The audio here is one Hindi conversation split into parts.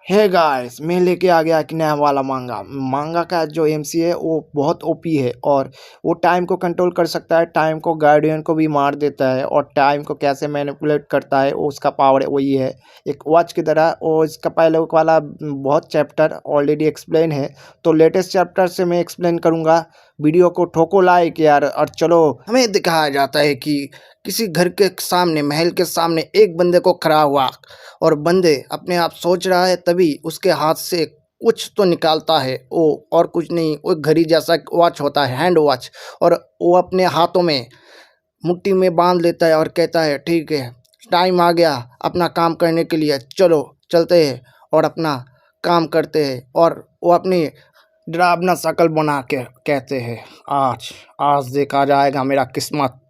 हे गाइस, मैं लेके आ गया एक नया वाला मांगा। मांगा का जो एमसी है वो बहुत ओपी है और वो टाइम को कंट्रोल कर सकता है, टाइम को गार्डियन को भी मार देता है और टाइम को कैसे मैनिपुलेट करता है वो उसका पावर वही है, एक वॉच की तरह। और इसका पहले वाला बहुत चैप्टर ऑलरेडी एक्सप्लेन है, तो लेटेस्ट चैप्टर से मैं एक्सप्लेन करूँगा। वीडियो को ठोको लाइक यार। और चलो, हमें दिखाया जाता है कि किसी घर के सामने, महल के सामने एक बंदे को खड़ा हुआ और बंदे अपने आप सोच रहा है, तभी उसके हाथ से कुछ तो निकालता है वो, और कुछ नहीं, वो घड़ी जैसा वॉच होता है, हैंड वॉच। और वो अपने हाथों में मुट्ठी में बांध लेता है और कहता है ठीक है, टाइम आ गया अपना काम करने के लिए, चलो चलते हैं और अपना काम करते हैं। और वो अपनी डरावना शक्ल बना के कहते हैं आज आज देखा जाएगा मेरा किस्मत।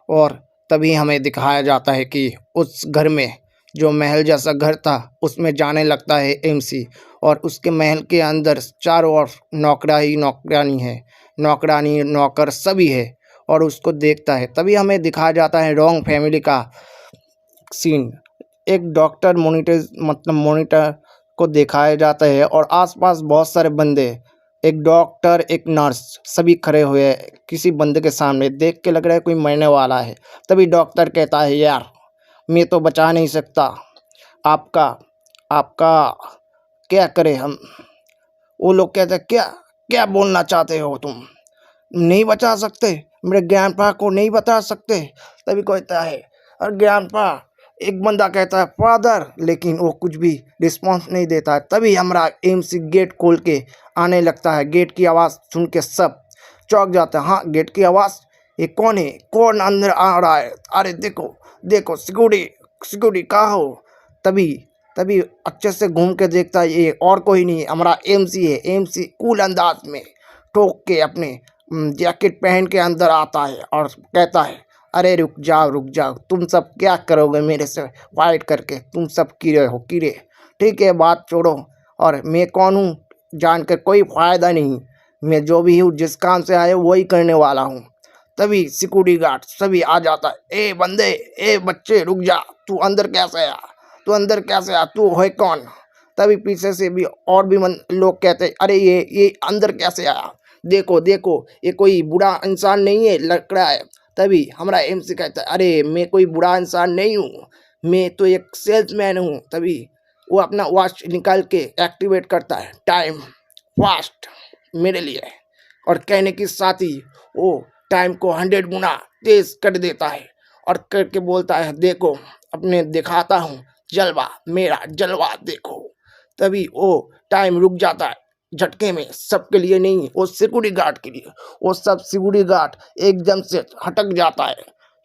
और तभी हमें दिखाया जाता है कि उस घर में, जो महल जैसा घर था, उसमें जाने लगता है एमसी। और उसके महल के अंदर चारों ओर नौकरा ही नौकरानी है, नौकरानी नौकर सभी है, और उसको देखता है। तभी हमें दिखाया जाता है रॉन्ग फैमिली का सीन। एक डॉक्टर मॉनिटर को दिखाया जाता है और आसपास बहुत सारे बंदे, एक डॉक्टर एक नर्स सभी खड़े हुए हैं किसी बंदे के सामने। देख के लग रहा है कोई मरने वाला है। तभी डॉक्टर कहता है यार, मैं तो बचा नहीं सकता आपका आपका क्या करें हम। वो लोग कहते हैं क्या क्या बोलना चाहते हो तुम, नहीं बचा सकते, मेरे ग्रैंडपा को नहीं बता सकते। तभी कहता है, और ग्रैंडपा, एक बंदा कहता है फादर, लेकिन वो कुछ भी रिस्पॉन्स नहीं देता है। तभी हमारा एमसी गेट खोल के आने लगता है। गेट की आवाज़ सुन के सब चौंक जाते हैं। हाँ, गेट की आवाज़, ये कौन है, कौन अंदर आ रहा है, अरे देखो देखो, सिक्योरिटी सिक्योरिटी कहाँ हो। तभी तभी अच्छे से घूम के देखता है, ये और कोई नहीं, हमारा एमसी है। एमसी कूल अंदाज में ठोक के अपने जैकेट पहन के अंदर आता है और कहता है अरे रुक जाओ, तुम सब क्या करोगे मेरे से फाइट करके, तुम सब कीड़े हो कीड़े। ठीक है, बात छोड़ो, और मैं कौन हूँ जानकर कोई फ़ायदा नहीं, मैं जो भी हूँ, जिस काम से आए वही करने वाला हूँ। तभी सिक्योरिटी गार्ड सभी आ जाता है, ए बंदे, ए बच्चे, रुक जा, तू अंदर कैसे आया, तू अंदर कैसे आया, तू है कौन। तभी पीछे से भी और भी लोग कहते हैं अरे ये अंदर कैसे आया, देखो देखो, ये कोई बुरा इंसान नहीं है लग रहा है। तभी हमारा एमसी कहता है अरे मैं कोई बुरा इंसान नहीं हूँ, मैं तो एक सेल्समैन हूँ। तभी वो अपना वॉच निकाल के एक्टिवेट करता है, टाइम फास्ट मेरे लिए, और कहने के साथ ही वो टाइम को 100 गुना तेज कर देता है और करके बोलता है देखो, अपने दिखाता हूँ जलवा, मेरा जलवा देखो। तभी वो टाइम रुक जाता है झटके में, सबके लिए नहीं, वो सिक्योरिटी गार्ड के लिए। वो सब सिक्योरिटी गार्ड एकदम से हटक जाता है,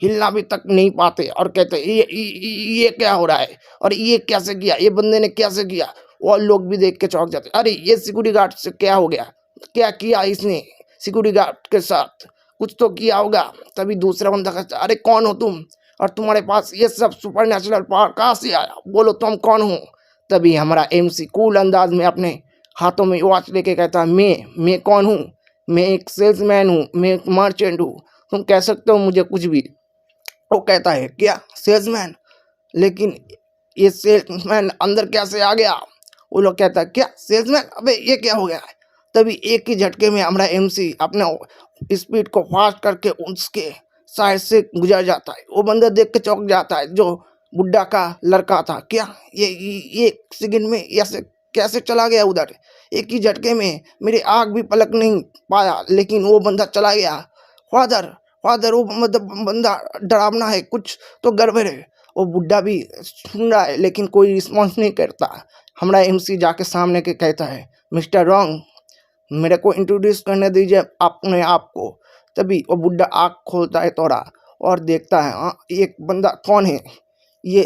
हिलना भी तक नहीं पाते और कहते ये क्या हो रहा है, और ये कैसे किया, ये बंदे ने कैसे किया। और लोग भी देख के चौंक जाते, अरे ये सिक्योरिटी गार्ड से क्या हो गया, क्या किया इसने, सिक्योरिटी गार्ड के साथ कुछ तो किया होगा। तभी दूसरा बंदा कहता अरे कौन हो तुम, और तुम्हारे पास ये सब सुपर नेचुरल पावर कहाँ से आया, बोलो तुम कौन हो। तभी हमारा एमसी कूल अंदाज में अपने हाथों में वॉच लेके कहता है मैं कौन हूँ, मैं एक सेल्समैन हूँ, मैं एक मर्चेंट हूँ, तुम कह सकते हो मुझे कुछ भी। वो कहता है क्या सेल्समैन, लेकिन ये सेल्समैन अंदर कैसे आ गया। वो लोग कहता है क्या सेल्समैन, अबे ये क्या हो गया। तभी एक ही झटके में हमारा एमसी अपना स्पीड को फास्ट करके उसके साइड से गुजर जाता है। वो बंदा देख के चौंक जाता है, जो बुड्ढा का लड़का था, क्या ये एक सेकंड में ऐसे कैसे चला गया उधर, एक ही झटके में, मेरी आँख भी पलक नहीं पाया, लेकिन वो बंदा चला गया। फादर फादर, वो मतलब बंदा डरावना है, कुछ तो गड़बड़ है। वो बुड्ढा भी सुन रहा है लेकिन कोई रिस्पॉन्स नहीं करता। हमारा एमसी जाके सामने के कहता है मिस्टर रॉन्ग, मेरे को इंट्रोड्यूस करने दीजिए अपने आप को। तभी वो बुड्ढा आँख खोलता है थोड़ा और देखता है, हाँ ये बंदा कौन है, ये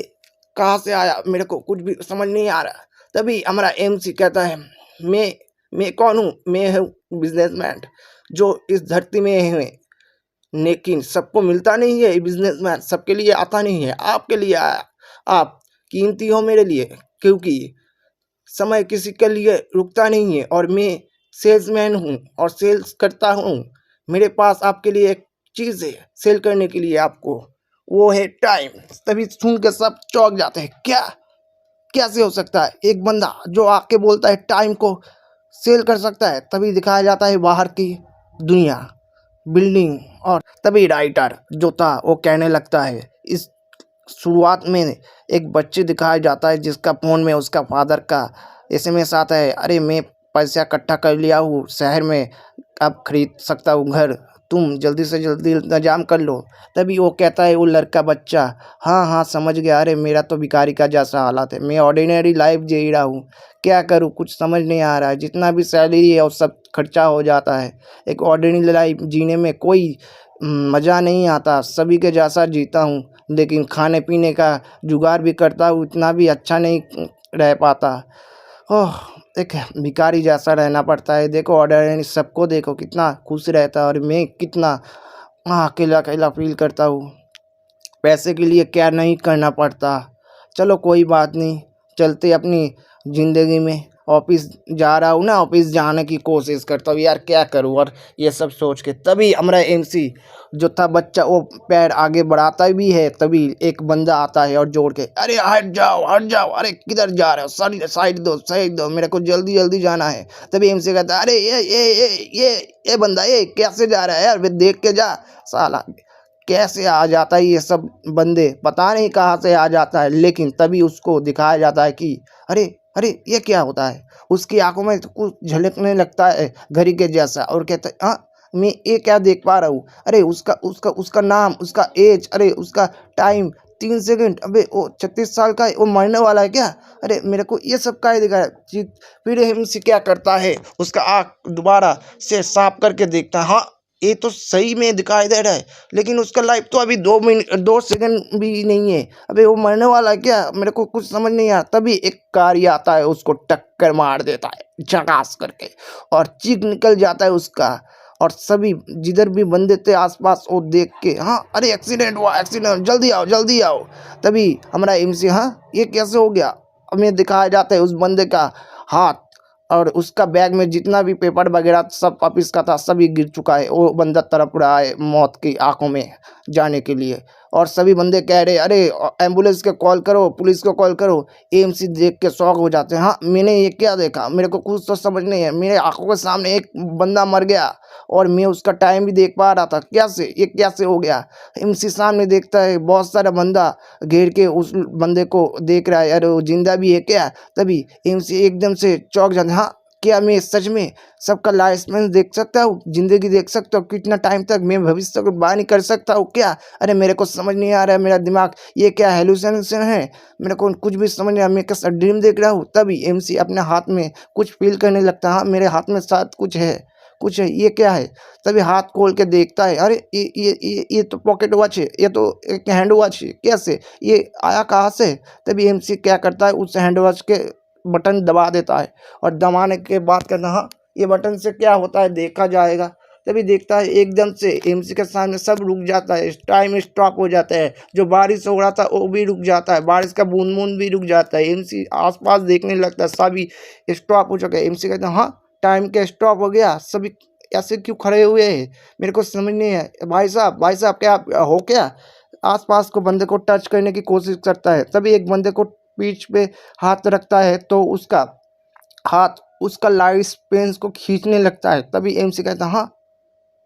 कहाँ से आया, मेरे को कुछ भी समझ नहीं आ रहा। तभी हमारा एमसी कहता है मैं कौन हूँ, मैं हूँ बिजनेसमैन जो इस धरती में है, लेकिन सबको मिलता नहीं है। बिजनेसमैन सबके लिए आता नहीं है, आपके लिए आया। आप कीमती हो मेरे लिए, क्योंकि समय किसी के लिए रुकता नहीं है, और मैं सेल्समैन हूँ और सेल्स करता हूँ। मेरे पास आपके लिए एक चीज़ है सेल करने के लिए आपको, वो है टाइम। तभी सुन के सब चौंक जाते हैं, क्या कैसे हो सकता है? एक बंदा जो आके बोलता है टाइम को सेल कर सकता है, तभी दिखाया जाता है बाहर की दुनिया, बिल्डिंग। और तभी राइटर जो था वो कहने लगता है, इस शुरुआत में एक बच्चे दिखाया जाता है जिसका फ़ोन में उसका फादर का एसएमएस आता है, अरे मैं पैसा इकट्ठा कर लिया हूँ, शहर में अब खरीद सकता हूँ घर, तुम जल्दी से जल्दी इंतजाम कर लो। तभी वो कहता है वो लड़का बच्चा, हाँ हाँ समझ गया, अरे मेरा तो भिखारी का जैसा हालात है, मैं ऑर्डिनरी लाइफ जी रहा हूँ, क्या करूँ कुछ समझ नहीं आ रहा है, जितना भी सैलरी है वो सब खर्चा हो जाता है, एक ऑर्डिनरी लाइफ जीने में कोई मज़ा नहीं आता, सभी के जैसा जीता हूँ, लेकिन खाने पीने का जुगाड़ भी करता हूँ, उतना भी अच्छा नहीं रह पाता। ओह! एक भिखारी जैसा रहना पड़ता है। देखो ऑर्डिनरी सबको देखो कितना खुश रहता है और मैं कितना अकेला-अकेला फ़ील करता हूँ। पैसे के लिए क्या नहीं करना पड़ता। चलो कोई बात नहीं, चलते अपनी ज़िंदगी में। ऑफ़िस जा रहा हूँ ना, ऑफ़िस जाने की कोशिश करता हूँ, यार क्या करूँ? और ये सब सोच के तभी हमारा एमसी जो था बच्चा वो पैर आगे बढ़ाता भी है, तभी एक बंदा आता है और जोड़ के, अरे हट जाओ, अरे किधर जा रहे हो? साइड दो, मेरे को जल्दी-जल्दी जाना है। तभी एमसी कहता है, अरे ये बंदा ये कैसे जा रहा है यार? वे देख के जा साला। कैसे आ जाता है ये सब बंदे, पता नहीं कहाँ से आ जाता है, लेकिन तभी उसको दिखाया जाता है कि अरे अरे ये क्या होता है? उसकी आंखों में तो कुछ झलकने लगता है घड़ी के जैसा और कहता है, हाँ मैं ये क्या देख पा रहा हूँ? अरे उसका उसका उसका नाम, उसका एज, अरे उसका टाइम 3 सेकंड, अबे वो 36 साल का है, वो मरने वाला है क्या? अरे मेरे को ये सब काहे दिखाया? फिर हिम्स क्या करता है, उसका आँख दोबारा से साफ करके देखता है, हाँ ये तो सही में दिखाई दे रहा है, लेकिन उसका लाइफ तो अभी 2 सेकंड भी नहीं है, अबे वो मरने वाला है क्या? मेरे को कुछ समझ नहीं आया। तभी एक कार ही आता है, उसको टक्कर मार देता है झकास करके और चीख निकल जाता है उसका। और सभी जिधर भी बंदे थे आसपास वो देख के, हाँ अरे एक्सीडेंट हुआ, एक्सीडेंट, जल्दी आओ। तभी हमारा एमसी, हाँ ये कैसे हो गया? हमें दिखाया जाता है उस बंदे का हाथ और उसका बैग में जितना भी पेपर वगैरह सब ऑफिस का था सभी गिर चुका है। वो बंदा तड़प रहा है मौत की आंखों में जाने के लिए और सभी बंदे कह रहे, अरे एम्बुलेंस को कॉल करो, पुलिस को कॉल करो। एएमसी देख के शॉक हो जाते हैं, हाँ मैंने ये क्या देखा? मेरे को कुछ तो समझ नहीं है, मेरे आंखों के सामने एक बंदा मर गया और मैं उसका टाइम भी देख पा रहा था, कैसे ये कैसे हो गया? एमसी सामने देखता है, बहुत सारा बंदा घेर के उस बंदे को देख रहा है, अरे वो जिंदा भी है क्या? तभी एमसी एकदम से चौंक जाता है, हाँ क्या मैं सच में सबका लाइफ स्पैन देख सकता हूँ, ज़िंदगी देख सकता हूँ, कितना टाइम तक मैं भविष्य को बानी कर सकता हूँ क्या? अरे मेरे को समझ नहीं आ रहा है, मेरा दिमाग ये क्या हेलुसिनेशन है? मेरे को कुछ भी समझ नहीं आ रहा, मैं कैसा ड्रीम देख रहा हूँ? तभी एमसी अपने हाथ में कुछ फ़ील करने लगता है, हाँ मेरे हाथ में शायद कुछ है, ये क्या है? तभी हाथ खोल के देखता है, अरे ये तो पॉकेट वॉच है, ये तो एक हैंड वॉच है, कैसे? ये आया कहाँ से? तभी एमसी क्या करता है, उस हैंड वॉच के बटन दबा देता है और दबाने के बाद कहता है, हाँ ये बटन से क्या होता है देखा जाएगा। तभी देखता है एकदम से एमसी के सामने सब रुक जाता है, टाइम स्टॉप हो जाता है, जो बारिश हो रहा था वो भी रुक जाता है, बारिश का बूंद बूंद भी रुक जाता है, एमसी आसपास देखने लगता है, सभी स्टॉप हो चुके हैं। एमसी कहता है, हाँ टाइम का स्टॉप हो गया, सभी ऐसे क्यों खड़े हुए हैं? मेरे को समझ नहीं है। भाई साहब क्या हो क्या? आसपास को बंदे को टच करने की कोशिश करता है, तभी एक बंदे को पीठ पे हाथ रखता है तो उसका हाथ उसका लाइफ पेंस को खींचने लगता है। तभी एमसी कहता है, हाँ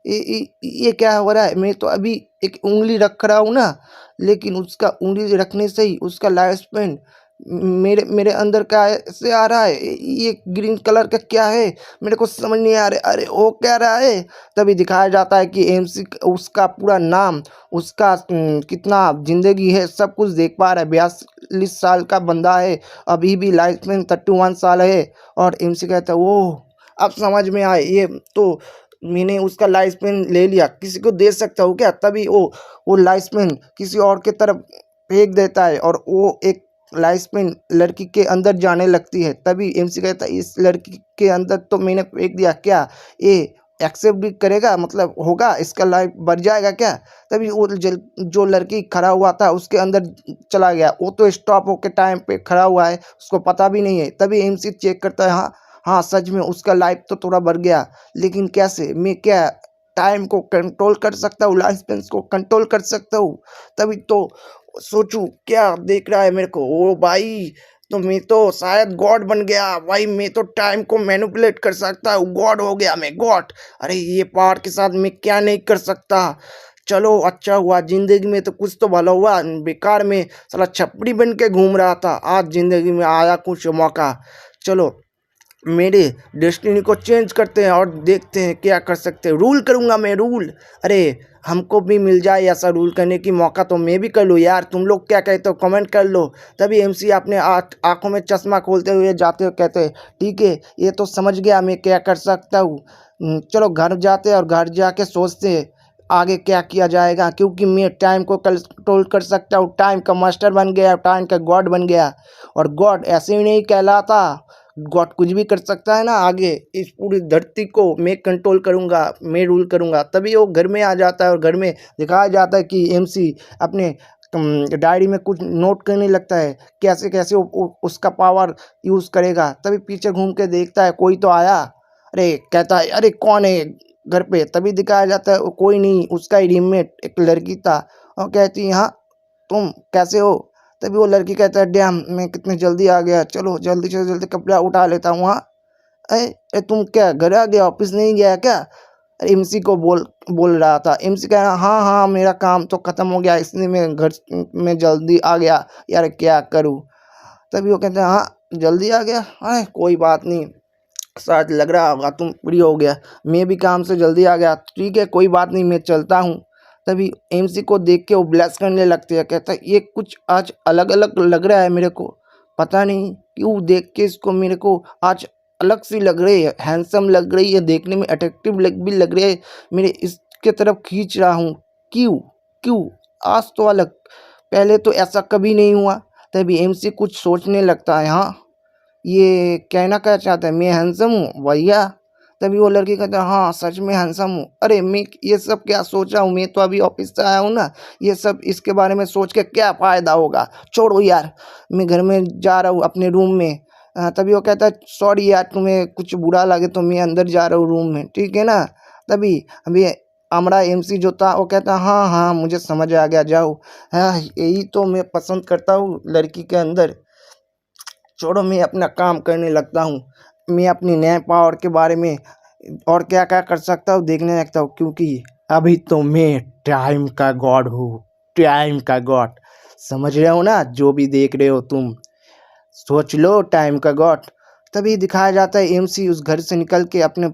ये क्या हो रहा है? मैं तो अभी एक उंगली रख रहा हूँ ना, लेकिन उसका उंगली रखने से ही उसका लाइफ स्पेन मेरे मेरे अंदर कैसे आ रहा है? ये ग्रीन कलर का क्या है? मेरे को समझ नहीं आ रहा, अरे वो क्या रहा है? तभी दिखाया जाता है कि एमसी उसका पूरा नाम, उसका कितना ज़िंदगी है सब कुछ देख पा रहा है। 42 साल का बंदा है, अभी भी लाइफ स्पेन 31 साल है। और एमसी कहता है, ओह अब समझ में आया, ये तो मैंने उसका लाइफ स्पेन ले लिया, किसी को दे सकता हूँ क्या? तभी वो लाइफ स्पेन किसी और की तरफ फेंक देता है और वो एक लाइफ स्पेन लड़की के अंदर जाने लगती है। तभी एमसी कहता है, इस लड़की के अंदर तो मैंने फेंक दिया, क्या ये एक्सेप्ट भी करेगा? मतलब होगा, इसका लाइफ बढ़ जाएगा क्या? तभी वो जो लड़की खड़ा हुआ था उसके अंदर चला गया, वो तो स्टॉप होकर टाइम पे खड़ा हुआ है, उसको पता भी नहीं है। तभी एमसी चेक करता है, हाँ हाँ सच में उसका लाइफ तो थोड़ा बढ़ गया, लेकिन कैसे? मैं क्या टाइम को कंट्रोल कर सकता हूँ, लाइफ स्पेन को कंट्रोल कर सकता हूँ? तभी तो सोचूं क्या देख रहा है मेरे को, ओ भाई तो मैं तो शायद गॉड बन गया भाई, मैं तो टाइम को मैनिपुलेट कर सकता हूँ, गॉड हो गया मैं गॉड। अरे ये पावर के साथ मैं क्या नहीं कर सकता। चलो अच्छा हुआ, जिंदगी में तो कुछ तो भला हुआ, बेकार में साला छपड़ी बन के घूम रहा था, आज जिंदगी में आया कुछ मौका। चलो मेरे डेस्टिनी को चेंज करते हैं और देखते हैं क्या कर सकते हैं। रूल करूंगा मैं, रूल। अरे हमको भी मिल जाए ऐसा रूल करने की मौका तो मैं भी कर लूँ यार। तुम लोग क्या कहते हो कमेंट कर लो। तभी एमसी अपने आंखों में चश्मा खोलते हुए जाते हो, कहते हैं ठीक है ये तो समझ गया मैं क्या कर सकता हूँ। चलो घर जाते हैं और घर जाके सोचते हैं आगे क्या किया जाएगा, क्योंकि मैं टाइम को कंट्रोल कर सकता हूँ, टाइम का मास्टर बन गया, टाइम का गॉड बन गया। और गॉड ऐसे ही नहीं कहलाता, गॉड कुछ भी कर सकता है ना। आगे इस पूरी धरती को मैं कंट्रोल करूंगा, मैं रूल करूंगा। तभी वो घर में आ जाता है और घर में दिखाया जाता है कि एमसी अपने डायरी में कुछ नोट करने लगता है, कैसे कैसे उसका पावर यूज़ करेगा। तभी पीछे घूम के देखता है कोई तो आया। अरे कहता है अरे कौन है घर पे। तभी दिखाया जाता है वो कोई नहीं, उसका ही रूममेट एक लड़की था। और कहती हाँ तुम कैसे हो। तभी वो लड़की कहता है डैम मैं कितने जल्दी आ गया, चलो जल्दी से जल्दी कपड़ा उठा लेता हूँ। हाँ अरे तुम क्या घर आ गया, ऑफिस नहीं गया क्या। अरे एमसी को बोल बोल रहा था। एमसी कह रहा हाँ हाँ मेरा काम तो ख़त्म हो गया, इसलिए मैं घर में जल्दी आ गया यार, क्या करूँ। तभी वो कहते हैं हाँ जल्दी आ गया, हाँ कोई बात नहीं, शायद लग रहा होगा तुम फ्री हो गया, मैं भी काम से जल्दी आ गया, ठीक है कोई बात नहीं मैं चलता हूँ। तभी एमसी को देख के वो ब्लश करने लगते हैं, कहता है ये कुछ आज अलग अलग लग रहा है मेरे को, पता नहीं क्यों देख के इसको मेरे को आज अलग सी लग रही है, हैंडसम लग रही है, देखने में अट्रैक्टिव भी लग रही है, मेरे इसके तरफ खींच रहा हूँ। क्यों क्यों आज तो अलग, पहले तो ऐसा कभी नहीं हुआ। तभी एमसी कुछ सोचने लगता है, हाँ ये कहना क्या चाहता है, मैं हैंडसम हूँ भैया। तभी वो लड़की कहता है हाँ सच में हैंडसम हूँ। अरे मैं ये सब क्या सोच रहा हूँ, मैं तो अभी ऑफिस से आया हूँ ना, ये सब इसके बारे में सोच के क्या फ़ायदा होगा, छोड़ो यार मैं घर में जा रहा हूँ अपने रूम में। तभी वो कहता है सॉरी यार तुम्हें कुछ बुरा लगे तो मैं अंदर जा रहा हूँ रूम में, ठीक है ना। तभी अभी हमारा एमसी जो था वो कहता हाँ हाँ मुझे समझ आ गया, जाओ। हाँ यही तो मैं पसंद करता हूँ लड़की के अंदर, छोड़ो मैं अपना काम करने लगता हूँ। मैं अपनी नए पावर के बारे में और क्या क्या कर सकता हूँ देखने लगता हूँ, क्योंकि अभी तो मैं टाइम का गॉड हूँ, टाइम का गॉड। समझ रहे हो ना जो भी देख रहे हो तुम, सोच लो टाइम का गॉड। तभी दिखाया जाता है एमसी उस घर से निकल के अपने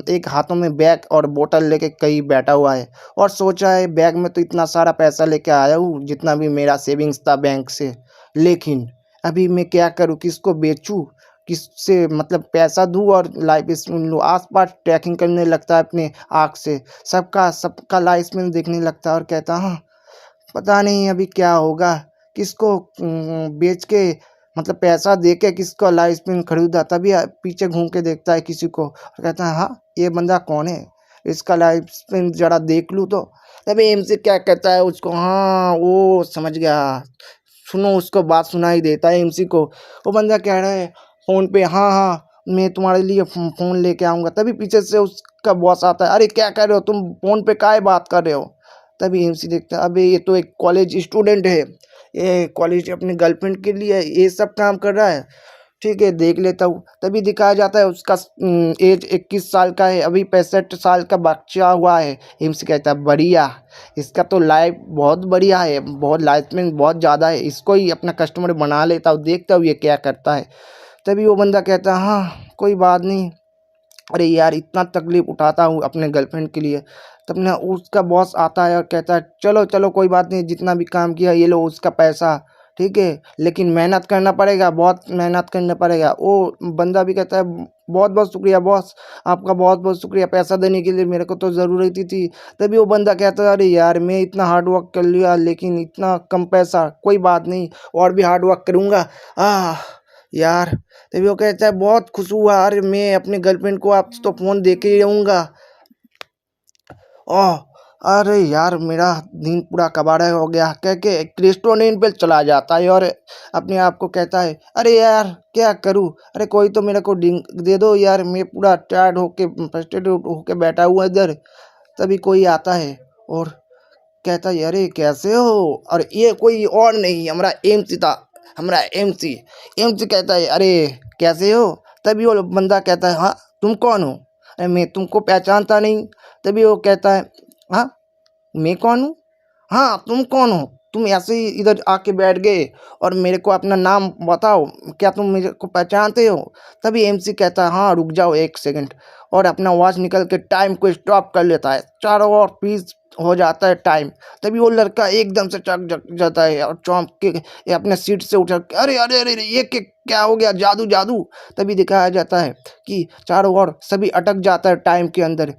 एक हाथों में बैग और बोतल लेके कहीं बैठा हुआ है और सोचा है बैग में तो इतना सारा पैसा लेके आया हूँ जितना भी मेरा सेविंग्स था बैंक से, लेकिन अभी मैं क्या करूँ, किसको बेचूँ, किससे मतलब पैसा दूँ और लाइफ स्टाइल लूँ। आस पास ट्रैकिंग करने लगता है अपने आँख से, सबका सबका लाइफ स्टाइल देखने लगता है और कहता हाँ पता नहीं अभी क्या होगा, किसको बेच के मतलब पैसा दे के किसको लाइफ स्पिन खरीदा। तभी पीछे घूम के देखता है किसी को और कहता है हाँ ये बंदा कौन है, इसका लाइफ स्पिन जरा देख लूँ तो। तभी एमसी क्या कहता है उसको, हाँ वो समझ गया, सुनो उसको बात सुनाई देता है एमसी को। वो बंदा कह रहा है फ़ोन पे हाँ हाँ मैं तुम्हारे लिए फ़ोन लेके आऊँगा। तभी पीछे से उसका बॉस आता है, अरे क्या कर रहे हो तुम, फ़ोन पे काहे बात कर रहे हो। तभी एमसी देखता है अबे ये तो एक कॉलेज स्टूडेंट है, ये कॉलेज अपने गर्लफ्रेंड के लिए ये सब काम कर रहा है, ठीक है देख लेता हूँ। तभी दिखाया जाता है उसका एज 21 साल का है, अभी 65 साल का बच्चा हुआ है। एमसी कहता है बढ़िया, इसका तो लाइफ बहुत बढ़िया है, बहुत लाइफ में बहुत ज़्यादा है, इसको ही अपना कस्टमर बना लेता हूँ, देखता हूँ ये क्या करता है। तभी वो बंदा कहता है हाँ कोई बात नहीं, अरे यार इतना तकलीफ उठाता हूँ अपने गर्लफ्रेंड के लिए। तब ना उसका बॉस आता है और कहता है चलो चलो कोई बात नहीं, जितना भी काम किया ये लो उसका पैसा, ठीक है लेकिन मेहनत करना पड़ेगा, बहुत मेहनत करना पड़ेगा। वो बंदा भी कहता है बहुत बहुत शुक्रिया बॉस, आपका बहुत बहुत शुक्रिया पैसा देने के लिए, मेरे को तो ज़रूरत ही थी। तभी वो बंदा कहता है अरे यार मैं इतना हार्ड वर्क कर लिया लेकिन इतना कम पैसा, कोई बात नहीं और भी हार्ड वर्क करूँगा। यार तभी वो कहता है बहुत खुश हुआ, अरे मैं अपनी गर्लफ्रेंड को आप तो फ़ोन दे के ही रहूँगा। ओह अरे यार मेरा दिन पूरा कबाड़ा हो गया, कह के एक रेस्टोरेंट पे चला जाता है और अपने आप को कहता है अरे यार क्या करूँ, अरे कोई तो मेरे को ड्रिंक दे दो यार, मैं पूरा टायर्ड होके फ्रस्ट्रेटेड होके बैठा हुआ इधर। तभी कोई आता है और कहता है अरे कैसे हो, और ये कोई और नहीं हमारा एमसी था। हमारा एमसी। एमसी कहता है अरे कैसे हो? तभी वो बंदा कहता है हाँ तुम कौन हो? अरे मैं तुमको पहचानता नहीं। तभी वो कहता है हाँ मैं कौन हूँ? हाँ तुम कौन हो? तुम ऐसे ही इधर आके बैठ गए और मेरे को अपना नाम बताओ, क्या तुम मेरे को पहचानते हो? तभी एमसी कहता है हाँ रुक जाओ एक सेकंड, और अपना वॉच निकल के टाइम को स्टॉप कर लेता है। चारों ओर फ्रीज हो जाता है टाइम। तभी वो लड़का एकदम से चक जग जाता है और चौंक के ये अपने सीट से उठ के अरे अरे अरे अरे, ये क्या हो गया? जादू जादू। तभी दिखाया जाता है कि चारों ओर सभी अटक जाता है टाइम के अंदर।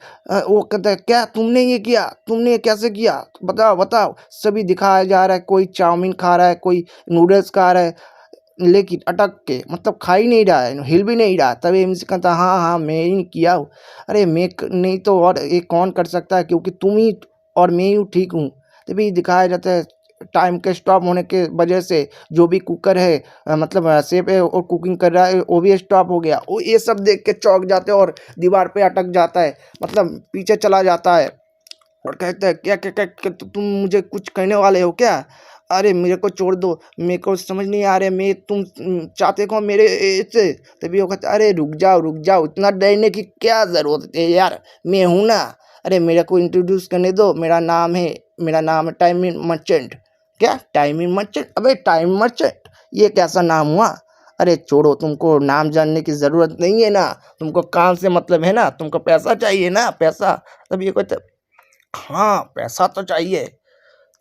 वो कहता है क्या तुमने ये किया? तुमने ये कैसे किया? बताओ बताओ। सभी दिखाया जा रहा है, कोई चाउमीन खा रहा है, कोई नूडल्स खा रहा है, लेकिन अटक के मतलब खा ही नहीं रहा है, हिल भी नहीं रहा। तभी एमसी कहता हाँ हाँ मैं ही किया हूँ। अरे मैं नहीं तो और ये कौन कर सकता है, क्योंकि तुम ही और मैं ही ठीक हूँ। तभी दिखाया जाता है टाइम के स्टॉप होने के वजह से जो भी कुकर है मतलब सेफ है और कुकिंग कर रहा है वो भी स्टॉप हो गया। वो ये सब देख के चौंक जाते हैं और दीवार पे अटक जाता है, मतलब पीछे चला जाता है और कहता है क्या तुम मुझे कुछ कहने वाले हो क्या? अरे मेरे को छोड़ दो, मेरे को समझ नहीं आ रहा मैं तुम चाहते कौन मेरे से? तभी वो कहता अरे रुक जाओ, इतना डरने की क्या ज़रूरत है यार, मैं हूँ ना। अरे मेरे को इंट्रोड्यूस करने दो, मेरा नाम है टाइम मर्चेंट। क्या टाइम मर्चेंट? अबे टाइम मर्चेंट ये कैसा नाम हुआ? अरे छोड़ो, तुमको नाम जानने की ज़रूरत नहीं है ना, तुमको काम से मतलब है ना, तुमको पैसा चाहिए ना, पैसा। तब ये कहता हाँ पैसा तो चाहिए।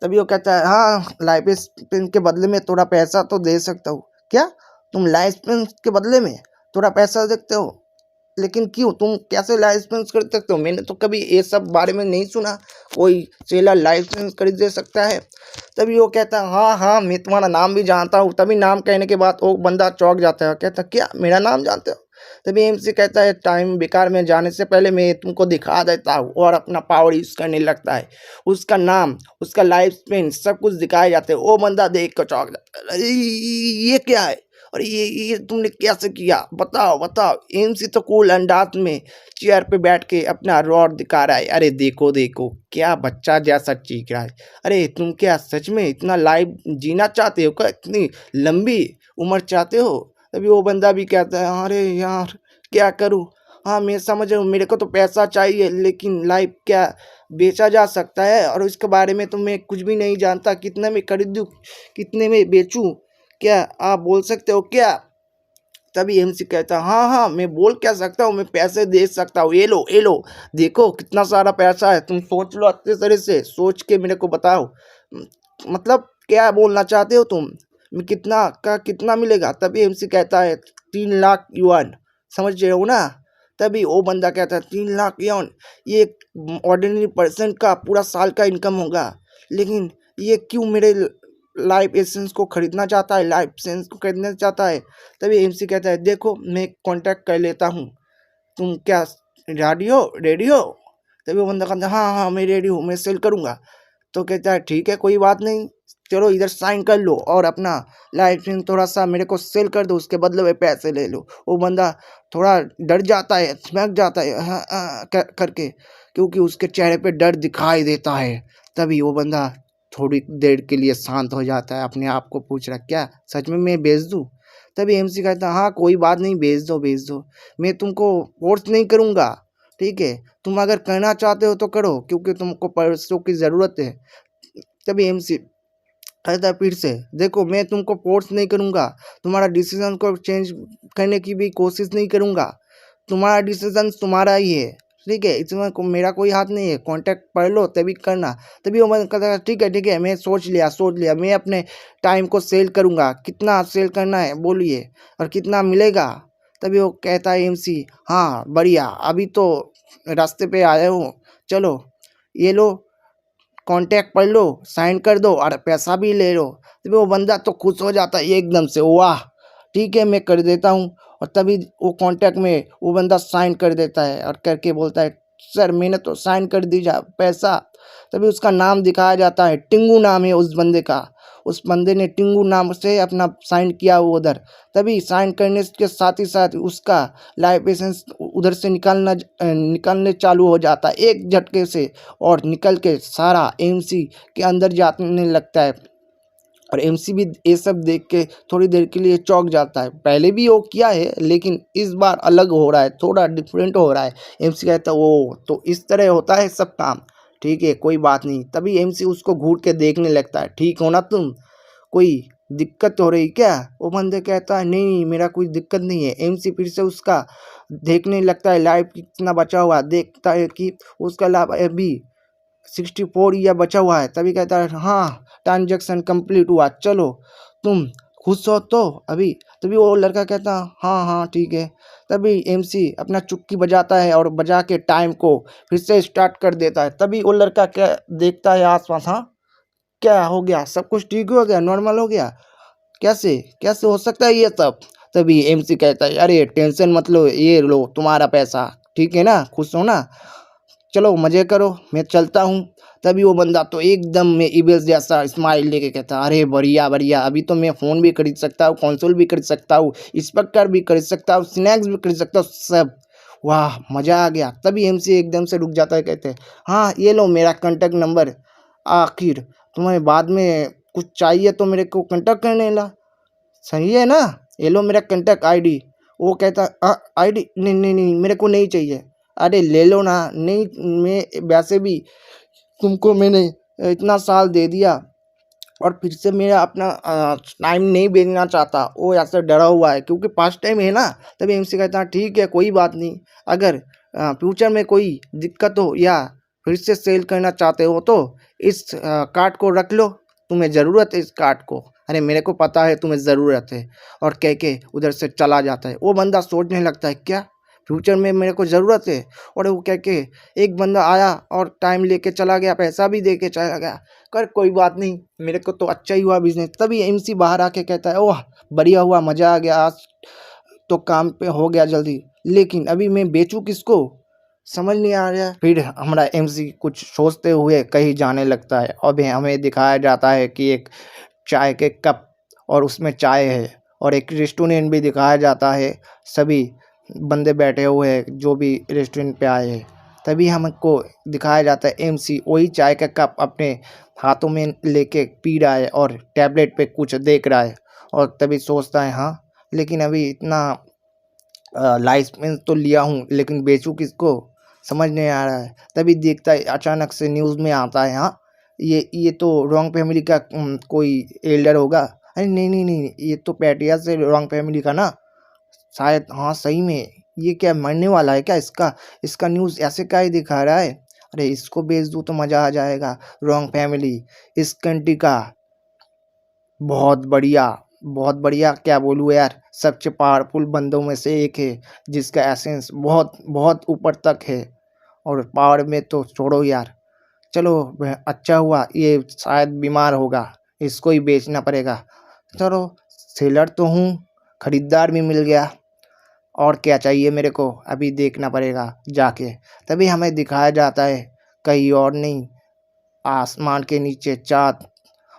तभी वो कहता है हाँ लाइफ एक्सपीरियंस के बदले में थोड़ा पैसा तो दे सकता हूँ। क्या तुम लाइफ एक्सपीरियंस के बदले में थोड़ा पैसा देते हो? लेकिन क्यों, तुम कैसे लाइफ एक्सपीरियंस खरीद सकते हो? मैंने तो कभी ये सब बारे में नहीं सुना, कोई चेला लाइफ एक्सपीरियंस खरीद दे सकता है। तभी वो कहता है हाँ हाँ मैं तुम्हारा नाम भी जानता हूँ। तभी नाम कहने के बाद वो बंदा चौंक जाता है, कहता क्या मेरा नाम जानते हो? तभी एमसी कहता है टाइम बेकार में जाने से पहले मैं तुमको दिखा देता हूँ, और अपना पावर यूज करने लगता है। उसका नाम, उसका लाइफ स्पेन सब कुछ दिखाए जाते हैं। वो बंदा देख कर चौंक जाता है, अरे ये क्या है? और ये तुमने कैसे किया? बताओ बताओ। एमसी तो कूल अंदाज में चेयर पे बैठ के अपना रॉड दिखा रहा है। अरे देखो देखो क्या बच्चा जैसा चीख रहा है। अरे तुम क्या सच में इतना लाइफ जीना चाहते हो क्या? इतनी लंबी उम्र चाहते हो? तभी वो बंदा भी कहता है अरे यार क्या करूँ? हाँ मैं समझ रहा हूँ, मेरे को तो पैसा चाहिए, लेकिन लाइफ क्या बेचा जा सकता है? और इसके बारे में तो मैं कुछ भी नहीं जानता, कितने में खरीदूँ कितने में बेचूँ, क्या आप बोल सकते हो क्या? तभी एमसी कहता हाँ हाँ मैं बोल क्या सकता हूँ, मैं पैसे दे सकता हूँ, ये लो देखो कितना सारा पैसा है, तुम सोच लो अच्छे तरह से, सोच के मेरे को बताओ। मतलब क्या बोलना चाहते हो तुम? मैं कितना का कितना मिलेगा? तभी एमसी कहता है 3 लाख युआन, समझ रहे हो ना? तभी वो बंदा कहता है 3 लाख युआन, ये एक ऑर्डिनरी पर्सन का पूरा साल का इनकम होगा, लेकिन ये क्यों मेरे लाइफ एसेंस को खरीदना चाहता है, लाइफ एसेंस को खरीदना चाहता है? तभी एमसी कहता है देखो मैं कांटेक्ट कर लेता हूँ, तुम क्या रेडी हो? तभी वो बंदा कहता है हाँ हाँ मैं रेडी हूँ, मैं सेल करूँगा। तो कहता है ठीक है कोई बात नहीं, चलो इधर साइन कर लो और अपना लाइफ इंश्योरेंस थोड़ा सा मेरे को सेल कर दो, उसके बदले में पैसे ले लो। वो बंदा थोड़ा डर जाता है, चमक जाता है हाँ करके, क्योंकि उसके चेहरे पे डर दिखाई देता है। तभी वो बंदा थोड़ी देर के लिए शांत हो जाता है, अपने आप को पूछ रहा क्या सच में मैं बेच दूँ? तभी एमसी कहता हाँ कोई बात नहीं, भेज दो, मैं तुमको फोर्स नहीं करूँगा, ठीक है? तुम अगर करना चाहते हो तो करो, क्योंकि तुमको पैसों की ज़रूरत है। तभी एमसी कहता है फिर से देखो मैं तुमको फोर्स नहीं करूँगा, तुम्हारा डिसीजन को चेंज करने की भी कोशिश नहीं करूँगा, तुम्हारा डिसीजन तुम्हारा ही है, ठीक है? इसमें मेरा कोई हाथ नहीं है, कॉन्टैक्ट पढ़ लो तभी करना। तभी वो कहता है ठीक है मैं सोच लिया, मैं अपने टाइम को सेल करूँगा। कितना सेल करना है बोलिए, और कितना मिलेगा? तभी वो कहता है एमसी हाँ बढ़िया, अभी तो रास्ते पे आया हूँ, चलो ये लो कॉन्टैक्ट पढ़ लो, साइन कर दो और पैसा भी ले लो। तभी वो बंदा तो खुश हो जाता है एकदम से, वाह ठीक है मैं कर देता हूँ। और तभी वो कॉन्टैक्ट में वो बंदा साइन कर देता है और करके बोलता है सर मैंने तो साइन कर दीजा पैसा। तभी उसका नाम दिखाया जाता है, टिंगू नाम है उस बंदे का, उस बंदे ने टिंगू नाम से अपना साइन किया वो उधर। तभी साइन करने के साथ ही साथ उसका लाइफ एसेंस उधर से निकलने चालू हो जाता है एक झटके से, और निकल के सारा एमसी के अंदर जाने लगता है। और एमसी भी ये सब देख के थोड़ी देर के लिए चौंक जाता है। पहले भी वो किया है लेकिन इस बार अलग हो रहा है, थोड़ा डिफरेंट हो रहा है। एमसी कहता है ओ तो इस तरह होता है सब काम, ठीक है कोई बात नहीं। तभी एमसी उसको घूर के देखने लगता है, ठीक हो ना तुम, कोई दिक्कत हो रही क्या? वो बंदे कहता है नहीं मेरा कोई दिक्कत नहीं है। एमसी फिर से उसका देखने लगता है लाइफ कितना बचा हुआ, देखता है कि उसका लाभ अभी 64 या बचा हुआ है। तभी कहता है हाँ ट्रांजेक्शन कंप्लीट हुआ, चलो तुम खुश हो तो अभी। तभी वो लड़का कहता हाँ हाँ ठीक है। तभी एमसी अपना चुटकी बजाता है और बजा के टाइम को फिर से स्टार्ट कर देता है। तभी वो लड़का क्या देखता है आसपास, हाँ क्या हो गया, सब कुछ ठीक हो गया, नॉर्मल हो गया, कैसे कैसे हो सकता है ये सब? तभी एमसी कहता है अरे टेंशन मत लो, ये लो तुम्हारा पैसा, ठीक है ना, खुश हो ना, चलो मजे करो, मैं चलता हूँ। तभी वो बंदा तो एकदम में इबेस जैसा स्माइल लेके कहता अरे बढ़िया बढ़िया, अभी तो मैं फ़ोन भी खरीद सकता हूँ, कंसोल भी खरीद सकता हूँ, स्पीकर भी खरीद सकता हूँ, स्नैक्स भी खरीद सकता हूँ, सब, वाह मज़ा आ गया। तभी एमसी एकदम से रुक जाता है, कहते हैं हाँ ये लो मेरा कॉन्टैक्ट नंबर, आखिर तुम्हें बाद में कुछ चाहिए तो मेरे को कॉन्टैक्ट करने ला, सही है ना, ये लो मेरा कॉन्टैक्ट आईडी। वो कहता आईडी नहीं नहीं नहीं मेरे को नहीं चाहिए। अरे ले लो ना, नहीं मैं वैसे भी तुमको मैंने इतना साल दे दिया और फिर से मेरा अपना टाइम नहीं बेचना चाहता, वो ऐसे डरा हुआ है क्योंकि पास्ट टाइम है ना। तभी एमसी कहता है ठीक है कोई बात नहीं, अगर फ्यूचर में कोई दिक्कत हो या फिर से सेल करना चाहते हो तो इस कार्ड को रख लो, तुम्हें ज़रूरत है इस कार्ड को, अरे मेरे को पता है तुम्हें ज़रूरत है, और कह के उधर से चला जाता है। वो बंदा सोचने लगता है क्या फ्यूचर में मेरे को ज़रूरत है, और वो कह के एक बंदा आया और टाइम लेके चला गया, पैसा भी दे के चला गया, कर कोई बात नहीं, मेरे को तो अच्छा ही हुआ बिजनेस। तभी एमसी बाहर आके कहता है ओह बढ़िया हुआ, मज़ा आ गया, आज तो काम पे हो गया जल्दी, लेकिन अभी मैं बेचूं किसको, समझ नहीं आ रहा। फिर हमारा एमसी कुछ सोचते हुए कहीं जाने लगता है। अभी हमें दिखाया जाता है कि एक चाय के कप और उसमें चाय है, और एक रेस्टोरेंट भी दिखाया जाता है, सभी बंदे बैठे हुए हैं जो भी रेस्टोरेंट पे आए हैं। तभी हमको दिखाया जाता है एमसी वही चाय का कप अपने हाथों में लेके पी रहा है और टैबलेट पे कुछ देख रहा है, और तभी सोचता है हाँ लेकिन अभी इतना लाइसेंस तो लिया हूँ लेकिन बेचूँ किसको, समझ नहीं आ रहा है। तभी देखता है अचानक से न्यूज़ में आता है हाँ ये तो रॉन्ग फैमिली का कोई एल्डर होगा। अरे नहीं नहीं नहीं ये तो पैटिया से रॉन्ग फैमिली का ना, शायद हाँ सही में ये क्या मरने वाला है क्या, इसका इसका न्यूज़ ऐसे का ही दिखा रहा है, अरे इसको बेच दूँ तो मज़ा आ जाएगा। रॉन्ग फैमिली इस कंट्री का बहुत बढ़िया, बहुत बढ़िया क्या बोलूँ यार, सबसे पावरफुल बंदों में से एक है जिसका एसेंस बहुत बहुत ऊपर तक है, और पावर में तो छोड़ो यार। चलो अच्छा हुआ ये शायद बीमार होगा, इसको ही बेचना पड़ेगा। चलो सेलर तो हूँ, खरीदार भी मिल गया, और क्या चाहिए मेरे को, अभी देखना पड़ेगा जाके। तभी हमें दिखाया जाता है कहीं और नहीं, आसमान के नीचे चाँद,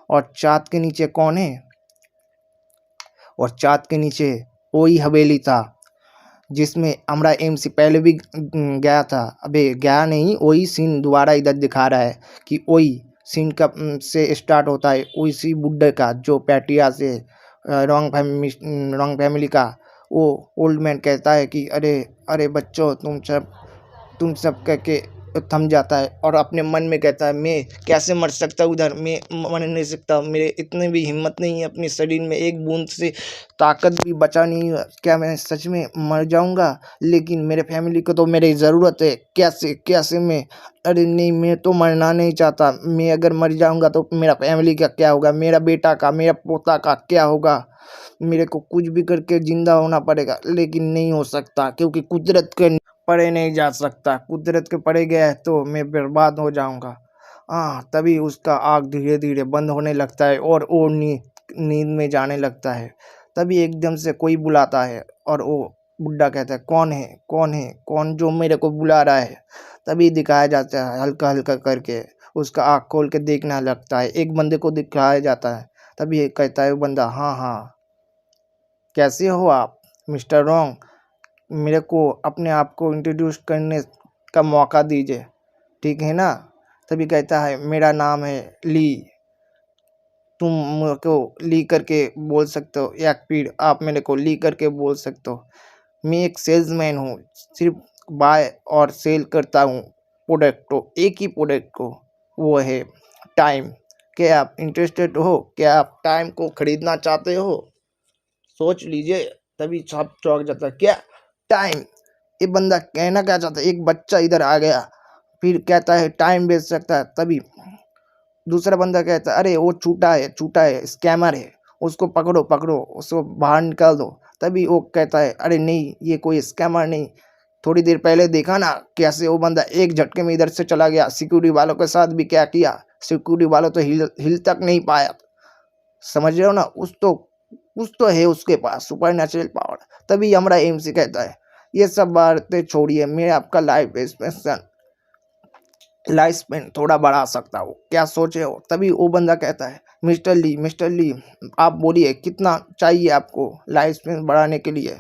और चाँद के नीचे कौन है, और चाँद के नीचे वही हवेली था जिसमें हमारा एमसी पहले भी गया था। अबे गया नहीं, वही सीन दोबारा इधर दिखा रहा है कि वही सीन कब से स्टार्ट होता है, उसी बुड्ढे का जो पैटिया से रॉन्ग फैमिली का वो ओल्ड मैन कहता है कि अरे अरे बच्चों तुम सब कह के थम जाता है, और अपने मन में कहता है मैं कैसे मर सकता हूँ उधर, मैं मर नहीं सकता, मेरे इतने भी हिम्मत नहीं है अपने शरीर में, एक बूंद से ताकत भी बचा नहीं है, क्या मैं सच में मर जाऊंगा, लेकिन मेरे फैमिली को तो मेरी ज़रूरत है, कैसे कैसे मैं, अरे नहीं मैं तो मरना नहीं चाहता, मैं अगर मर जाऊंगा तो मेरा फैमिली का क्या होगा, मेरा बेटा का मेरा पोता का क्या होगा, मेरे को कुछ भी करके ज़िंदा होना पड़ेगा, लेकिन नहीं हो सकता क्योंकि कुदरत के परे नहीं जा सकता, कुदरत के परे गया है तो मैं बर्बाद हो जाऊंगा। हाँ तभी उसका आँख धीरे धीरे बंद होने लगता है और वो नींद में जाने लगता है। तभी एकदम से कोई बुलाता है, और वो बुड्ढा कहता है कौन है कौन है, कौन जो मेरे को बुला रहा है। तभी दिखाया जाता है हल्का हल्का करके उसका आँख खोल के देखना लगता है, एक बंदे को दिखाया जाता है। तभी कहता है वो बंदा हाँ हाँ कैसे हो आप मिस्टर रॉन्ग, मेरे को अपने आप को इंट्रोड्यूस करने का मौका दीजिए, ठीक है ना। तभी कहता है मेरा नाम है ली, तुम मेरे को ली करके बोल सकते हो या फिर आप मेरे को ली करके बोल सकते हो। मैं एक सेल्समैन हूँ, सिर्फ बाय और सेल करता हूँ प्रोडक्ट को, एक ही प्रोडक्ट को, वो है टाइम। क्या आप इंटरेस्टेड हो? क्या आप टाइम को खरीदना चाहते हो? सोच लीजिए। तभी सब चौंक जाता है, क्या टाइम? ये बंदा कहना क्या चाहता है? एक बच्चा इधर आ गया, फिर कहता है टाइम बेच सकता है। तभी दूसरा बंदा कहता है अरे वो छूटा है, स्कैमर है, उसको पकड़ो पकड़ो, उसको बाहर निकाल दो। तभी वो कहता है अरे नहीं, ये कोई स्कैमर नहीं, थोड़ी देर पहले देखा ना कैसे वो बंदा एक झटके में इधर से चला गया। सिक्योरिटी वालों के साथ भी क्या किया, सिक्योरिटी वालों तो हिल तक नहीं पाया। समझ रहे हो ना? कुछ तो है उसके पास सुपर नेचुरल पावर। तभी हमारा एमसी कहता है ये सब बातें छोड़िए, मैं आपका लाइफ स्पेन थोड़ा बढ़ा सकता हूँ, क्या सोचे हो? तभी वो बंदा कहता है मिस्टर ली आप बोलिए कितना चाहिए आपको लाइफ स्पेन बढ़ाने के लिए?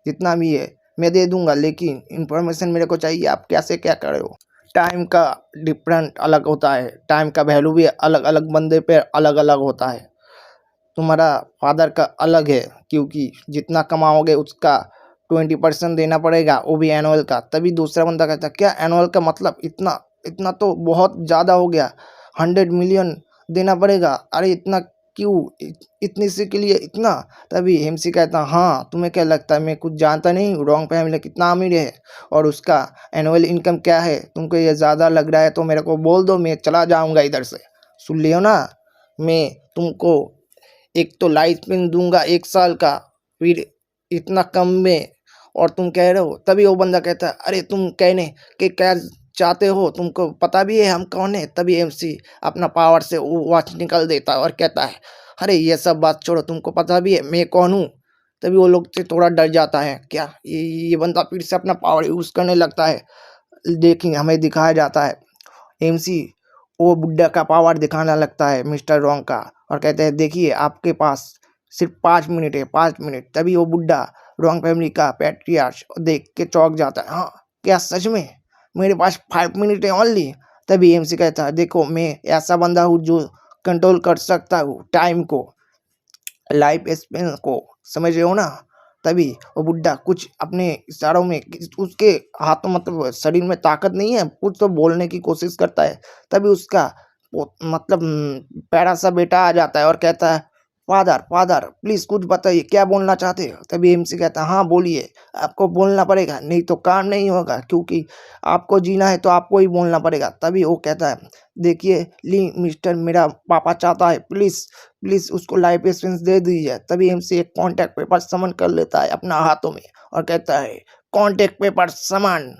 जितना भी है मैं दे दूंगा, लेकिन इंफॉर्मेशन मेरे को चाहिए, आप कैसे क्या कर रहे हो? टाइम का डिफरेंट अलग होता है, टाइम का वैल्यू भी अलग अलग बंदे पे अलग अलग होता है। तुम्हारा फादर का अलग है, क्योंकि जितना कमाओगे उसका 20% देना पड़ेगा, वो भी एनुअल का। तभी दूसरा बंदा कहता है क्या एनुअल का मतलब? इतना इतना तो बहुत ज़्यादा हो गया, 100 मिलियन देना पड़ेगा। अरे इतना क्यों? इतनी सी के लिए इतना? तभी एमसी कहता हाँ, तुम्हें क्या लगता है मैं कुछ जानता नहीं हूँ? रॉन्ग फैमिली कितना अमीर है और उसका एनुअल इनकम क्या है? तुमको ये ज़्यादा लग रहा है तो मेरे को बोल दो, मैं चला जाऊँगा इधर से। सुन लियो ना, मैं तुमको एक तो लाइसेंस दूंगा 1 साल का, फिर इतना कम में, और तुम कह रहे हो। तभी वो बंदा कहता है अरे तुम कहने के क्या चाहते हो? तुमको पता भी है हम कौन है? तभी एमसी अपना पावर से वो वॉच निकाल देता है और कहता है अरे ये सब बात छोड़ो, तुमको पता भी है मैं कौन हूँ? तभी वो लोग से थोड़ा डर जाता है, क्या ये बंदा फिर से अपना पावर यूज़ करने लगता है। देखिए हमें दिखाया जाता है एमसी वो बुड्ढा का पावर दिखाना लगता है मिस्टर रॉन्ग का, और कहते हैं देखिए आपके पास सिर्फ 5 मिनट है, 5 मिनट। तभी वो बुड्ढा रॉन्ग फैमिली का पैट्रियार्च देख के चौंक जाता है, हाँ क्या सच में मेरे पास 5 मिनट है ओनली? तभी एमसी कहता है देखो मैं ऐसा बंदा हूँ जो कंट्रोल कर सकता हूँ टाइम को, लाइफ स्पेन को, समझ रहे हो ना? तभी वो बुड्ढा कुछ अपने इशारों में, उसके हाथों मतलब शरीर में ताकत नहीं है, कुछ तो बोलने की कोशिश करता है। तभी उसका मतलब प्यारा सा बेटा आ जाता है और कहता है फादर फादर प्लीज कुछ बताइए, क्या बोलना चाहते हो? तभी एमसी कहता है हाँ बोलिए, आपको बोलना पड़ेगा नहीं तो काम नहीं होगा, क्योंकि आपको जीना है तो आपको ही बोलना पड़ेगा। तभी वो कहता है देखिए ली मिस्टर, मेरा पापा चाहता है प्लीज प्लीज उसको लाइफ इंश्योरेंस दे दीजिए। तभी एमसी एक कॉन्टैक्ट पेपर समन कर लेता है अपना हाथों में और कहता है कॉन्टैक्ट पेपर समन,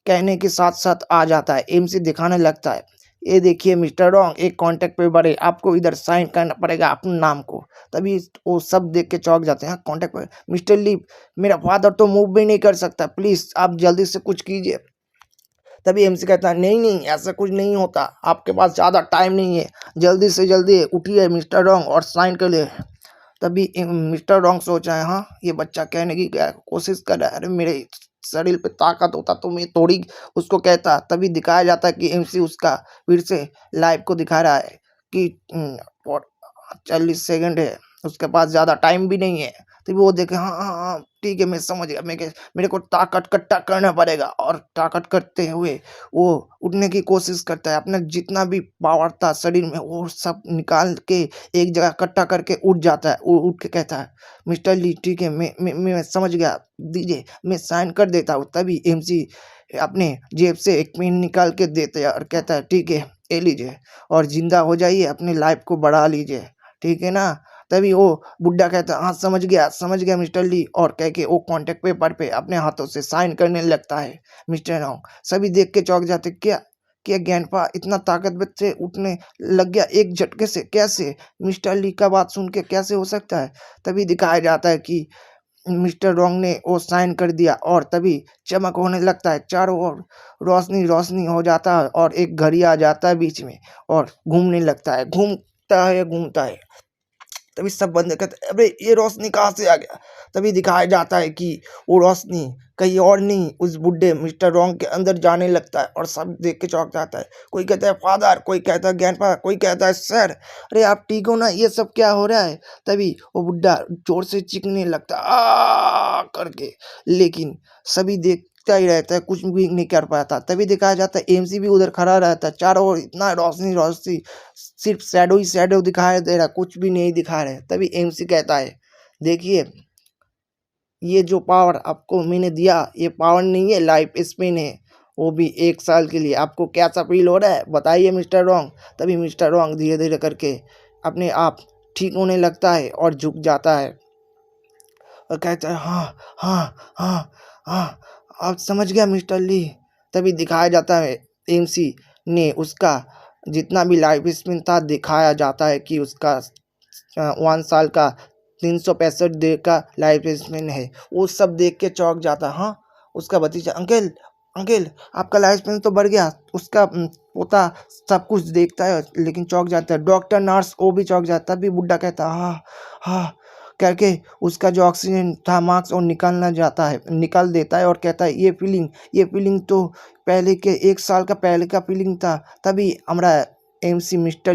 कहने के साथ साथ आ जाता है। एमसी दिखाने लगता है ये देखिए मिस्टर रॉन्ग, एक कॉन्टैक्ट पेपर है, आपको इधर साइन करना पड़ेगा अपने नाम को। तभी वो सब देख के चौंक जाते हैं, कॉन्टैक्ट पेपर मिस्टर ली, मेरा फादर तो मूव भी नहीं कर सकता, प्लीज आप जल्दी से कुछ कीजिए। तभी एमसी कहता है नहीं नहीं ऐसा कुछ नहीं होता, आपके पास ज़्यादा टाइम नहीं है, जल्दी से जल्दी उठिए मिस्टर रॉन्ग और साइन कर ले। तभी मिस्टर रॉन्ग सोचा है हाँ ये बच्चा कहने की क्या कोशिश कर रहा है, अरे मेरे शरीर पे ताकत होता तो मैं थोड़ी उसको कहता। तभी दिखाया जाता है कि एमसी उसका फिर से लाइव को दिखा रहा है कि 40 सेकंड है, उसके पास ज़्यादा टाइम भी नहीं है। तभी वो देखे हाँ हाँ हाँ ठीक है मैं समझ गया, मेरे को ताकत इकट्ठा करना पड़ेगा, और ताकत करते हुए वो उठने की कोशिश करता है। अपना जितना भी पावर था शरीर में वो सब निकाल के एक जगह इकट्ठा करके उठ जाता है। वो उठ के कहता है मिस्टर ली ठीक है मैं समझ गया, दीजिए मैं साइन कर देता हूँ। तभी एमसी अपने जेब से एक पेन निकाल के देते हैं और कहता है ठीक है ये लीजिए और जिंदा हो जाइए, अपनी लाइफ को बढ़ा लीजिए, ठीक है ना? तभी वो बुड्ढा कहता है हाँ समझ गया मिस्टर ली, और कह के वो कॉन्टैक्ट पेपर पे अपने हाथों से साइन करने लगता है। मिस्टर रॉन्ग सभी देख के चौंक जाते, क्या क्या ज्ञानपा इतना ताकतवर से उठने लग गया एक झटके से, कैसे? मिस्टर ली का बात सुन के कैसे हो सकता है? तभी दिखाया जाता है कि मिस्टर रॉन्ग ने वो साइन कर दिया और तभी चमक होने लगता है, चारों ओर रोशनी रोशनी हो जाता है और एक घड़ी आ जाता है बीच में और घूमने लगता है, घूमता है तभी सब बंदे कहते अबे ये रोशनी कहाँ से आ गया। तभी दिखाया जाता है कि वो रोशनी कहीं और नहीं, उस बुड्ढे मिस्टर रॉन्ग के अंदर जाने लगता है और सब देख के चौंक जाता है। कोई कहता है फादर, कोई कहता है ग्रैंडफादर, कोई कहता है सर, अरे आप ठीक हो ना, ये सब क्या हो रहा है। तभी वो बुड्ढा जोर से चीखने लगता है आ करके, लेकिन सभी देखता ही रहता है, कुछ भी नहीं कर पाता। तभी दिखाया जाता है एमसी भी उधर खड़ा रहता है, चारों ओर इतना रोशनी रोशनी, सिर्फ शैडो ही शैडो दिखाई दे रहा, कुछ भी नहीं दिखा रहे। तभी एमसी कहता है देखिए ये जो पावर आपको मैंने दिया, ये पावर नहीं है, लाइफ स्पिन है, वो भी 1 साल के लिए। आपको कैसा फील हो रहा है बताइए मिस्टर रॉन्ग। तभी मिस्टर रॉन्ग धीरे धीरे करके अपने आप ठीक होने लगता है और झुक जाता है और कहता है हाँ हाँ हाँ हाँ, आप समझ गया मिस्टर ली। तभी दिखाया जाता है एमसी ने उसका जितना भी लाइफ स्पिन था, दिखाया जाता है कि उसका 1 साल का 365 डे का लाइफ स्पेन है। वो सब देख के चौंक जाता है। हाँ, उसका भतीजा अंकल अंकल आपका लाइफ स्पेन तो बढ़ गया। उसका पोता सब कुछ देखता है लेकिन चौंक जाता है। डॉक्टर नर्स वो भी चौंक जाता है। तभी बुड्ढा कहता है हाँ हाँ करके उसका जो ऑक्सीजन था मास्क और निकाल देता है और कहता है ये फीलिंग तो पहले के 1 साल का पहले का फीलिंग था। तभी हमारा एमसी मिस्टर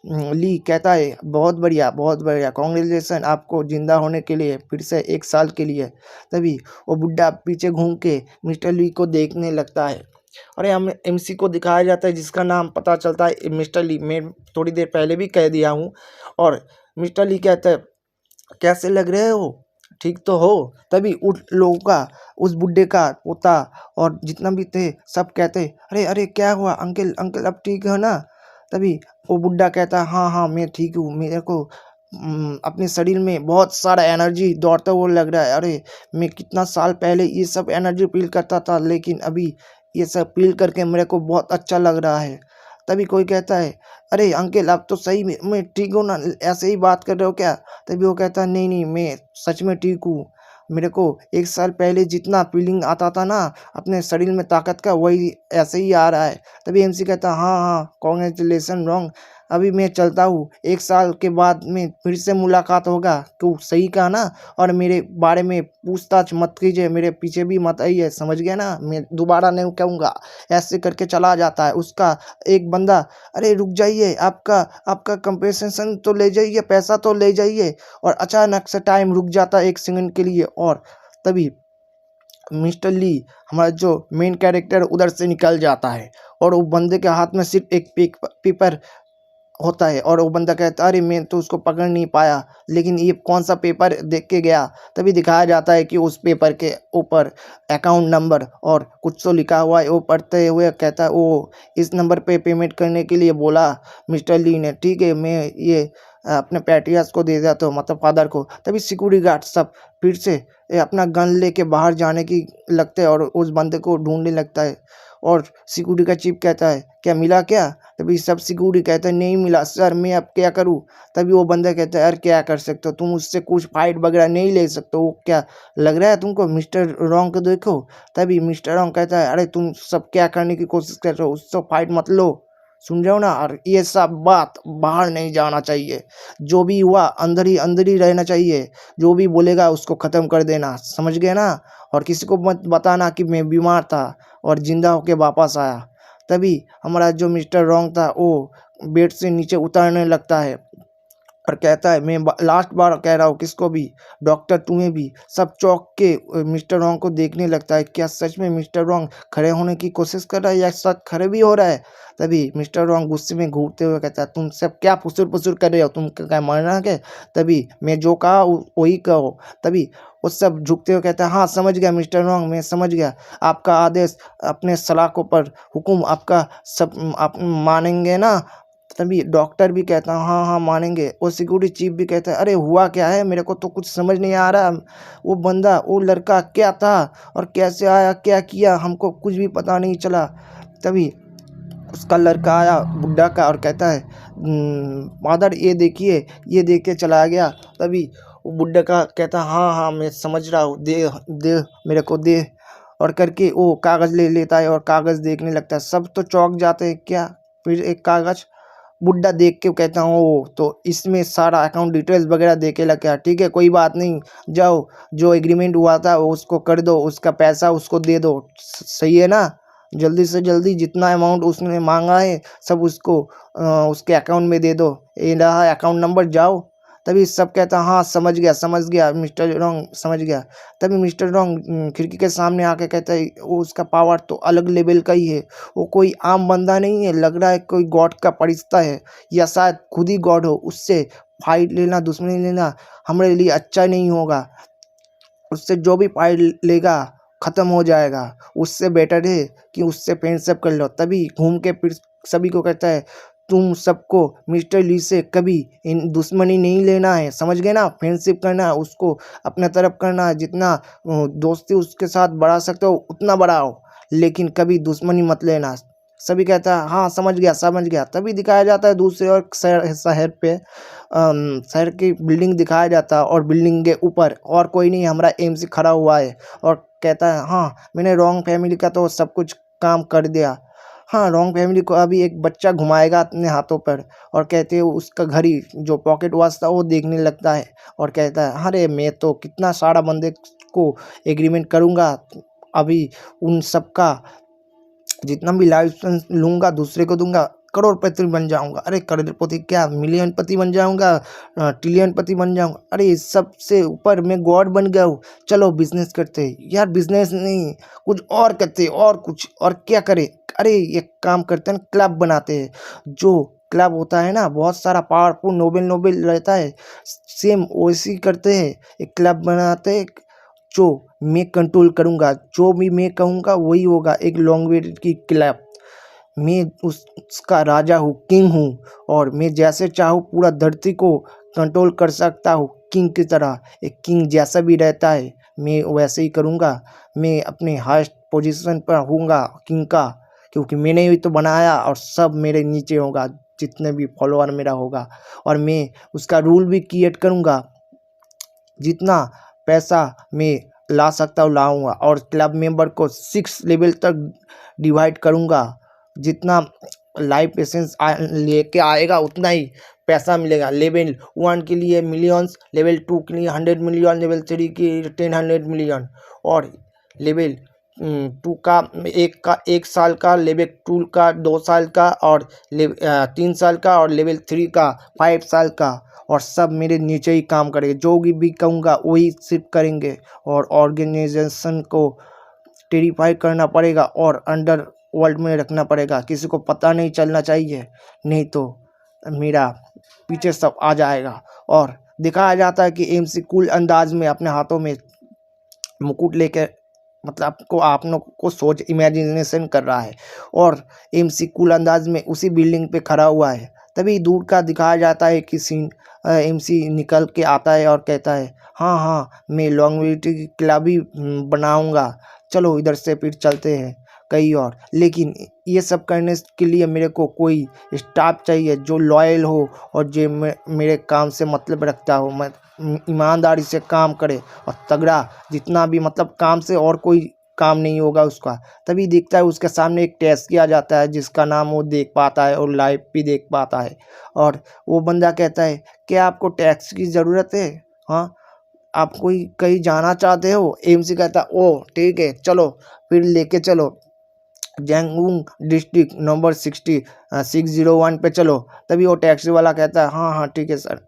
ली कहता है बहुत बढ़िया, कॉन्ग्रेचुलेसन आपको जिंदा होने के लिए फिर से 1 साल के लिए। तभी वो बुड्ढा पीछे घूम के मिस्टर ली को देखने लगता है और हम एमसी को दिखाया जाता है जिसका नाम पता चलता है मिस्टर ली। मैं थोड़ी देर पहले भी कह दिया हूँ। और मिस्टर ली कहता है कैसे लग रहे हो, ठीक तो हो। तभी उन लोगों का, उस बुड्ढे का पोता और जितना भी थे सब कहते अरे अरे क्या हुआ अंकल, अंकल अब ठीक हो ना। तभी वो बुड्ढा कहता हाँ हाँ मैं ठीक हूँ, मेरे को अपने शरीर में बहुत सारा एनर्जी दौड़ता हुआ लग रहा है। अरे मैं कितना साल पहले ये सब एनर्जी फील करता था लेकिन अभी ये सब फील करके मेरे को बहुत अच्छा लग रहा है। तभी कोई कहता है अरे अंकल आप तो सही में मैं ठीक हूँ ना, ऐसे ही बात कर रहे हो क्या। तभी वो कहता है नहीं नहीं मैं सच में ठीक हूँ, मेरे को 1 साल पहले जितना फीलिंग आता था ना अपने शरीर में ताकत का वही ऐसे ही आ रहा है। तभी एमसी कहता हाँ हाँ कॉन्ग्रेचुलेसन रॉन्ग, अभी मैं चलता हूँ, 1 साल के बाद में फिर से मुलाकात होगा। तो सही कहा ना, और मेरे बारे में पूछताछ मत कीजिए, मेरे पीछे भी मत आइए, समझ गया ना, मैं दोबारा नहीं कहूँगा। ऐसे करके चला जाता है उसका एक बंदा। अरे रुक जाइए, आपका आपका कंपनसेशन तो ले जाइए, पैसा तो ले जाइए। और अचानक से टाइम रुक जाता है 1 सेकंड के लिए और तभी मिस्टर ली हमारा जो मेन कैरेक्टर उधर से निकल जाता है और वो बंदे के हाथ में सिर्फ एक पेपर होता है और वो बंदा कहता है अरे मैं तो उसको पकड़ नहीं पाया, लेकिन ये कौन सा पेपर देख के गया। तभी दिखाया जाता है कि उस पेपर के ऊपर अकाउंट नंबर और कुछ तो लिखा हुआ है। वो पढ़ते हुए कहता है वो इस नंबर पे पेमेंट करने के लिए बोला मिस्टर ली ने, ठीक है मैं ये अपने पैट्रियास को दे देता हूँ, मतलब फादर को। तभी सिक्योरिटी गार्ड सब फिर से अपना गन लेके बाहर जाने की लगते हैं और उस बंदे को ढूंढने लगता है। और सिक्योरिटी का चीफ कहता है क्या मिला क्या। तभी सब सिक्योरिटी कहता है नहीं मिला सर, मैं अब क्या करूं। तभी वो बंदा कहता है यार क्या कर सकते हो तुम, उससे कुछ फाइट वगैरह नहीं ले सकते, वो क्या लग रहा है तुमको, मिस्टर रॉन्ग को देखो। तभी मिस्टर रॉन्ग कहता है अरे तुम सब क्या करने की कोशिश कर रहे हो, उससे फाइट मत लो, सुन रहे हो ना, और ये सब बात बाहर नहीं जाना चाहिए, जो भी हुआ अंदर ही रहना चाहिए, जो भी बोलेगा उसको ख़त्म कर देना, समझ गए ना। और किसी को मत बताना कि मैं बीमार था और जिंदा होके वापस आया। तभी हमारा जो मिस्टर रॉन्ग था वो बेड से नीचे उतरने लगता है और कहता है मैं लास्ट बार कह रहा हूँ किसको भी, डॉक्टर तुम्हें भी। सब चौंक के मिस्टर रॉन्ग को देखने लगता है, क्या सच में मिस्टर रॉन्ग खड़े होने की कोशिश कर रहा है या सच खड़े भी हो रहा है। तभी मिस्टर रॉन्ग गुस्से में घूरते हुए कहता है तुम सब क्या फुसुर फुसुर कर रहे हो, तुम क्या मरना क्या। तभी मैं जो कहा वही कहो। तभी वो सब झुकते हुए कहता है हाँ समझ गया मिस्टर रॉन्ग, मैं समझ गया, आपका आदेश अपने सलाखों पर हुक्म, आपका सब आप मानेंगे ना। तभी डॉक्टर भी कहता है हाँ हाँ मानेंगे। और सिक्योरिटी चीफ भी कहता है अरे हुआ क्या है, मेरे को तो कुछ समझ नहीं आ रहा, वो बंदा वो लड़का क्या था और कैसे आया क्या किया हमको कुछ भी पता नहीं चला। तभी उसका लड़का आया बुड्ढा का और कहता है फादर ये देखिए, ये देख के चला गया। तभी वो बुड्ढा का कहता हाँ हाँ मैं समझ रहा हूँ, दे दे मेरे को दे, और करके वो कागज़ ले लेता है और कागज़ देखने लगता है। सब तो चौंक जाते हैं, क्या फिर एक कागज़, बुड्ढा देख के कहता हूँ ओ तो इसमें सारा अकाउंट डिटेल्स वगैरह दे के लग गया। ठीक है कोई बात नहीं, जाओ जो एग्रीमेंट हुआ था वो उसको कर दो, उसका पैसा उसको दे दो। सही है ना, जल्दी से जल्दी जितना अमाउंट उसने मांगा है सब उसको उसके अकाउंट में दे दो, ये रहा अकाउंट नंबर, जाओ। तभी सब कहता हाँ समझ गया मिस्टर रॉन्ग समझ गया। तभी मिस्टर रॉन्ग खिड़की के सामने आके कहता है वो उसका पावर तो अलग लेवल का ही है, वो कोई आम बंदा नहीं है, लग रहा है कोई गॉड का फरिश्ता है या शायद खुद ही गॉड हो। उससे फाइट लेना दुश्मनी लेना हमारे लिए अच्छा नहीं होगा, उससे जो भी फाइट लेगा ख़त्म हो जाएगा। उससे बेटर है कि उससे फ्रेंडशिप कर लो। तभी घूम के फिर सभी को कहता है तुम सबको मिस्टर ली से कभी इन दुश्मनी नहीं लेना है, समझ गए ना, फ्रेंडशिप करना है, उसको अपने तरफ करना है, जितना दोस्ती उसके साथ बढ़ा सकते हो उतना बढ़ाओ, लेकिन कभी दुश्मनी मत लेना। सभी कहता है हाँ समझ गया। तभी दिखाया जाता है दूसरे और शहर पे शहर की बिल्डिंग दिखाया जाता है और बिल्डिंग के ऊपर और कोई नहीं हमारा एमसी खड़ा हुआ है और कहता है हाँ मैंने रॉन्ग फैमिली का तो सब कुछ काम कर दिया। हाँ रॉन्ग फैमिली को अभी एक बच्चा घुमाएगा अपने हाथों पर और कहते हैं उसका घड़ी जो पॉकेट वॉच था वो देखने लगता है और कहता है अरे मैं तो कितना सारा बंदे को एग्रीमेंट करूँगा, अभी उन सब का जितना भी लाइसेंस लूँगा दूसरे को दूंगा, करोड़पति बन जाऊंगा। अरे करोड़पति क्या, मिलियन पति बन जाऊंगा, ट्रिलियन पति बन जाऊंगा। अरे इस सबसे ऊपर मैं गॉड बन गया हूँ। चलो बिजनेस करते हैं यार, बिजनेस नहीं कुछ और करते हैं, और कुछ और क्या करें। अरे एक काम करते हैं क्लब बनाते हैं, जो क्लब होता है ना बहुत सारा पावरफुल नोबेल रहता है, सेम वैसे ही करते हैं, एक क्लब बनाते हैं जो मैं कंट्रोल करूँगा, जो भी मैं कहूँगा वही होगा। एक लॉन्गवेट की क्लब, मैं उसका राजा हूँ, किंग हूँ, और मैं जैसे चाहूँ पूरा धरती को कंट्रोल कर सकता हूँ किंग की तरह। एक किंग जैसा भी रहता है मैं वैसे ही करूँगा। मैं अपने हाईएस्ट पोजीशन पर होऊंगा किंग का, क्योंकि मैंने ही तो बनाया और सब मेरे नीचे होगा, जितने भी फॉलोअर मेरा होगा। और मैं उसका रूल भी क्रिएट करूँगा, जितना पैसा मैं ला सकता हूँ लाऊंगा। और क्लब मेंबर को 6 लेवल तक डिवाइड करूँगा, जितना लाइफ पेशेंस लेके आएगा उतना ही पैसा मिलेगा। लेवल 1 के लिए मिलियंस, लेवल 2 के लिए 100 मिलियन, लेवल 3 के 10 मिलियन, और लेवल 2 का 1 साल का, लेवल 2 का 2 साल का, और 3 साल का, और लेवल 3 का 5 साल का। और सब मेरे नीचे ही काम करेंगे, जो भी कहूँगा वही सिर्फ करेंगे। और ऑर्गेनाइजेशन को टेरिफाई करना पड़ेगा और अंडर वर्ल्ड में रखना पड़ेगा, किसी को पता नहीं चलना चाहिए, नहीं तो मेरा पीछे सब आ जाएगा। और दिखाया जाता है कि एमसी कूल अंदाज में अपने हाथों में मुकुट लेके, मतलब आपको आप लोग को सोच इमेजिनेशन कर रहा है, और एमसी कूल अंदाज में उसी बिल्डिंग पे खड़ा हुआ है। तभी दूर का दिखाया जाता है कि सीन एमसी निकल के आता है और कहता है हाँ मैं लॉन्गेविटी की क्लब ही बनाऊंगा, चलो इधर से फिर चलते हैं कहीं और। लेकिन ये सब करने के लिए मेरे को कोई स्टाफ चाहिए जो लॉयल हो और जो मेरे काम से मतलब रखता हो, मैं ईमानदारी से काम करे और तगड़ा, जितना भी मतलब काम से और कोई काम नहीं होगा उसका। तभी दिखता है उसके सामने एक टेस्ट किया जाता है जिसका नाम वो देख पाता है और लाइव भी देख पाता है। और वो बंदा कहता है क्या आपको टैक्स की ज़रूरत है, हाँ आप कोई कहीं जाना चाहते हो। एमसी कहता ओ ठीक है चलो फिर लेके चलो जैंगुंग डिस्ट्रिक्ट नंबर 601 पे चलो। तभी वो टैक्सी वाला कहता है हाँ ठीक है सर।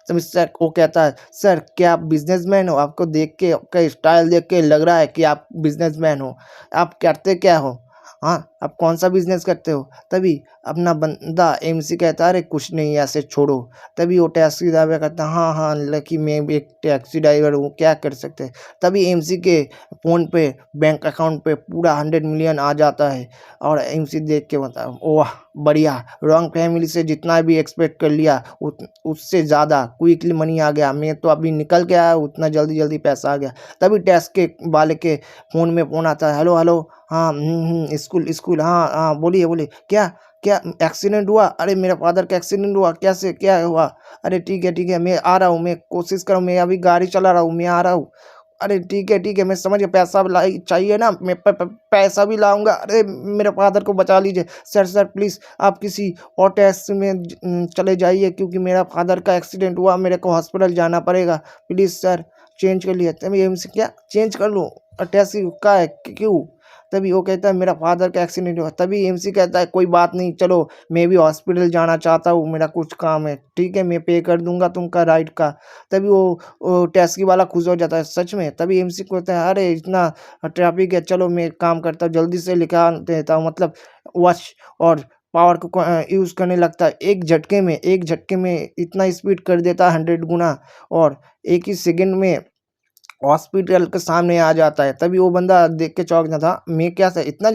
तभी सर वो कहता है सर क्या आप बिजनेसमैन हो, आपको देख के आपका स्टाइल देख के लग रहा है कि आप बिजनेसमैन हो, आप करते क्या हो, हाँ आप कौन सा बिजनेस करते हो। तभी अपना बंदा एमसी कहता है अरे कुछ नहीं ऐसे छोड़ो। तभी वो टैक्सी ड्राइवर कहता है हाँ लकी मैं भी एक टैक्सी ड्राइवर हूँ, क्या कर सकते हैं। तभी एमसी के फ़ोन पे बैंक अकाउंट पे पूरा 100 मिलियन आ जाता है। और एमसी देख के बता वाह बढ़िया, रॉन्ग फैमिली से जितना भी एक्सपेक्ट कर लिया उससे ज़्यादा क्विकली मनी आ गया, मैं तो अभी निकल के आया उतना जल्दी पैसा आ गया। तभी टैक्स के वाले के फ़ोन में फ़ोन आता है हेलो हाँ स्कूल हाँ बोलिए क्या क्या एक्सीडेंट हुआ, अरे मेरा फादर का एक्सीडेंट हुआ, कैसे क्या हुआ, अरे ठीक है मैं आ रहा हूँ, मैं कोशिश कर रहा हूँ, मैं अभी गाड़ी चला रहा हूँ, मैं आ रहा हूँ। अरे ठीक है, मैं समझ गया, पैसा लाई चाहिए ना, मैं पैसा भी लाऊंगा। अरे मेरे फादर को बचा लीजिए सर, सर प्लीज़ आप किसी और टैक्सी में चले जाइए, क्योंकि मेरा फादर का एक्सीडेंट हुआ, मेरे को हॉस्पिटल जाना पड़ेगा, प्लीज़ सर चेंज कर लिए। तभी एमसी क्या चेंज कर लूँ, टैक्सी का है क्यों? तभी वो कहता है मेरा फादर का एक्सीडेंट हुआ। तभी एमसी कहता है कोई बात नहीं, चलो मैं भी हॉस्पिटल जाना चाहता हूँ, मेरा कुछ काम है, ठीक है मैं पे कर दूंगा तुमका राइड का। तभी वो टैक्सी वाला खुश हो जाता है सच में। तभी एमसी को कहता है अरे इतना ट्रैफिक है, चलो मैं एक काम करता हूँ जल्दी से लिखा देता हूँ, मतलब वॉच और पावर को यूज़ करने लगता है। एक झटके में इतना स्पीड कर देता है 100 गुना, और एक ही सेकंड में हॉस्पिटल के सामने आ जाता है। तभी वो बंदा देख के चौंक जाता, मैं क्या सर इतना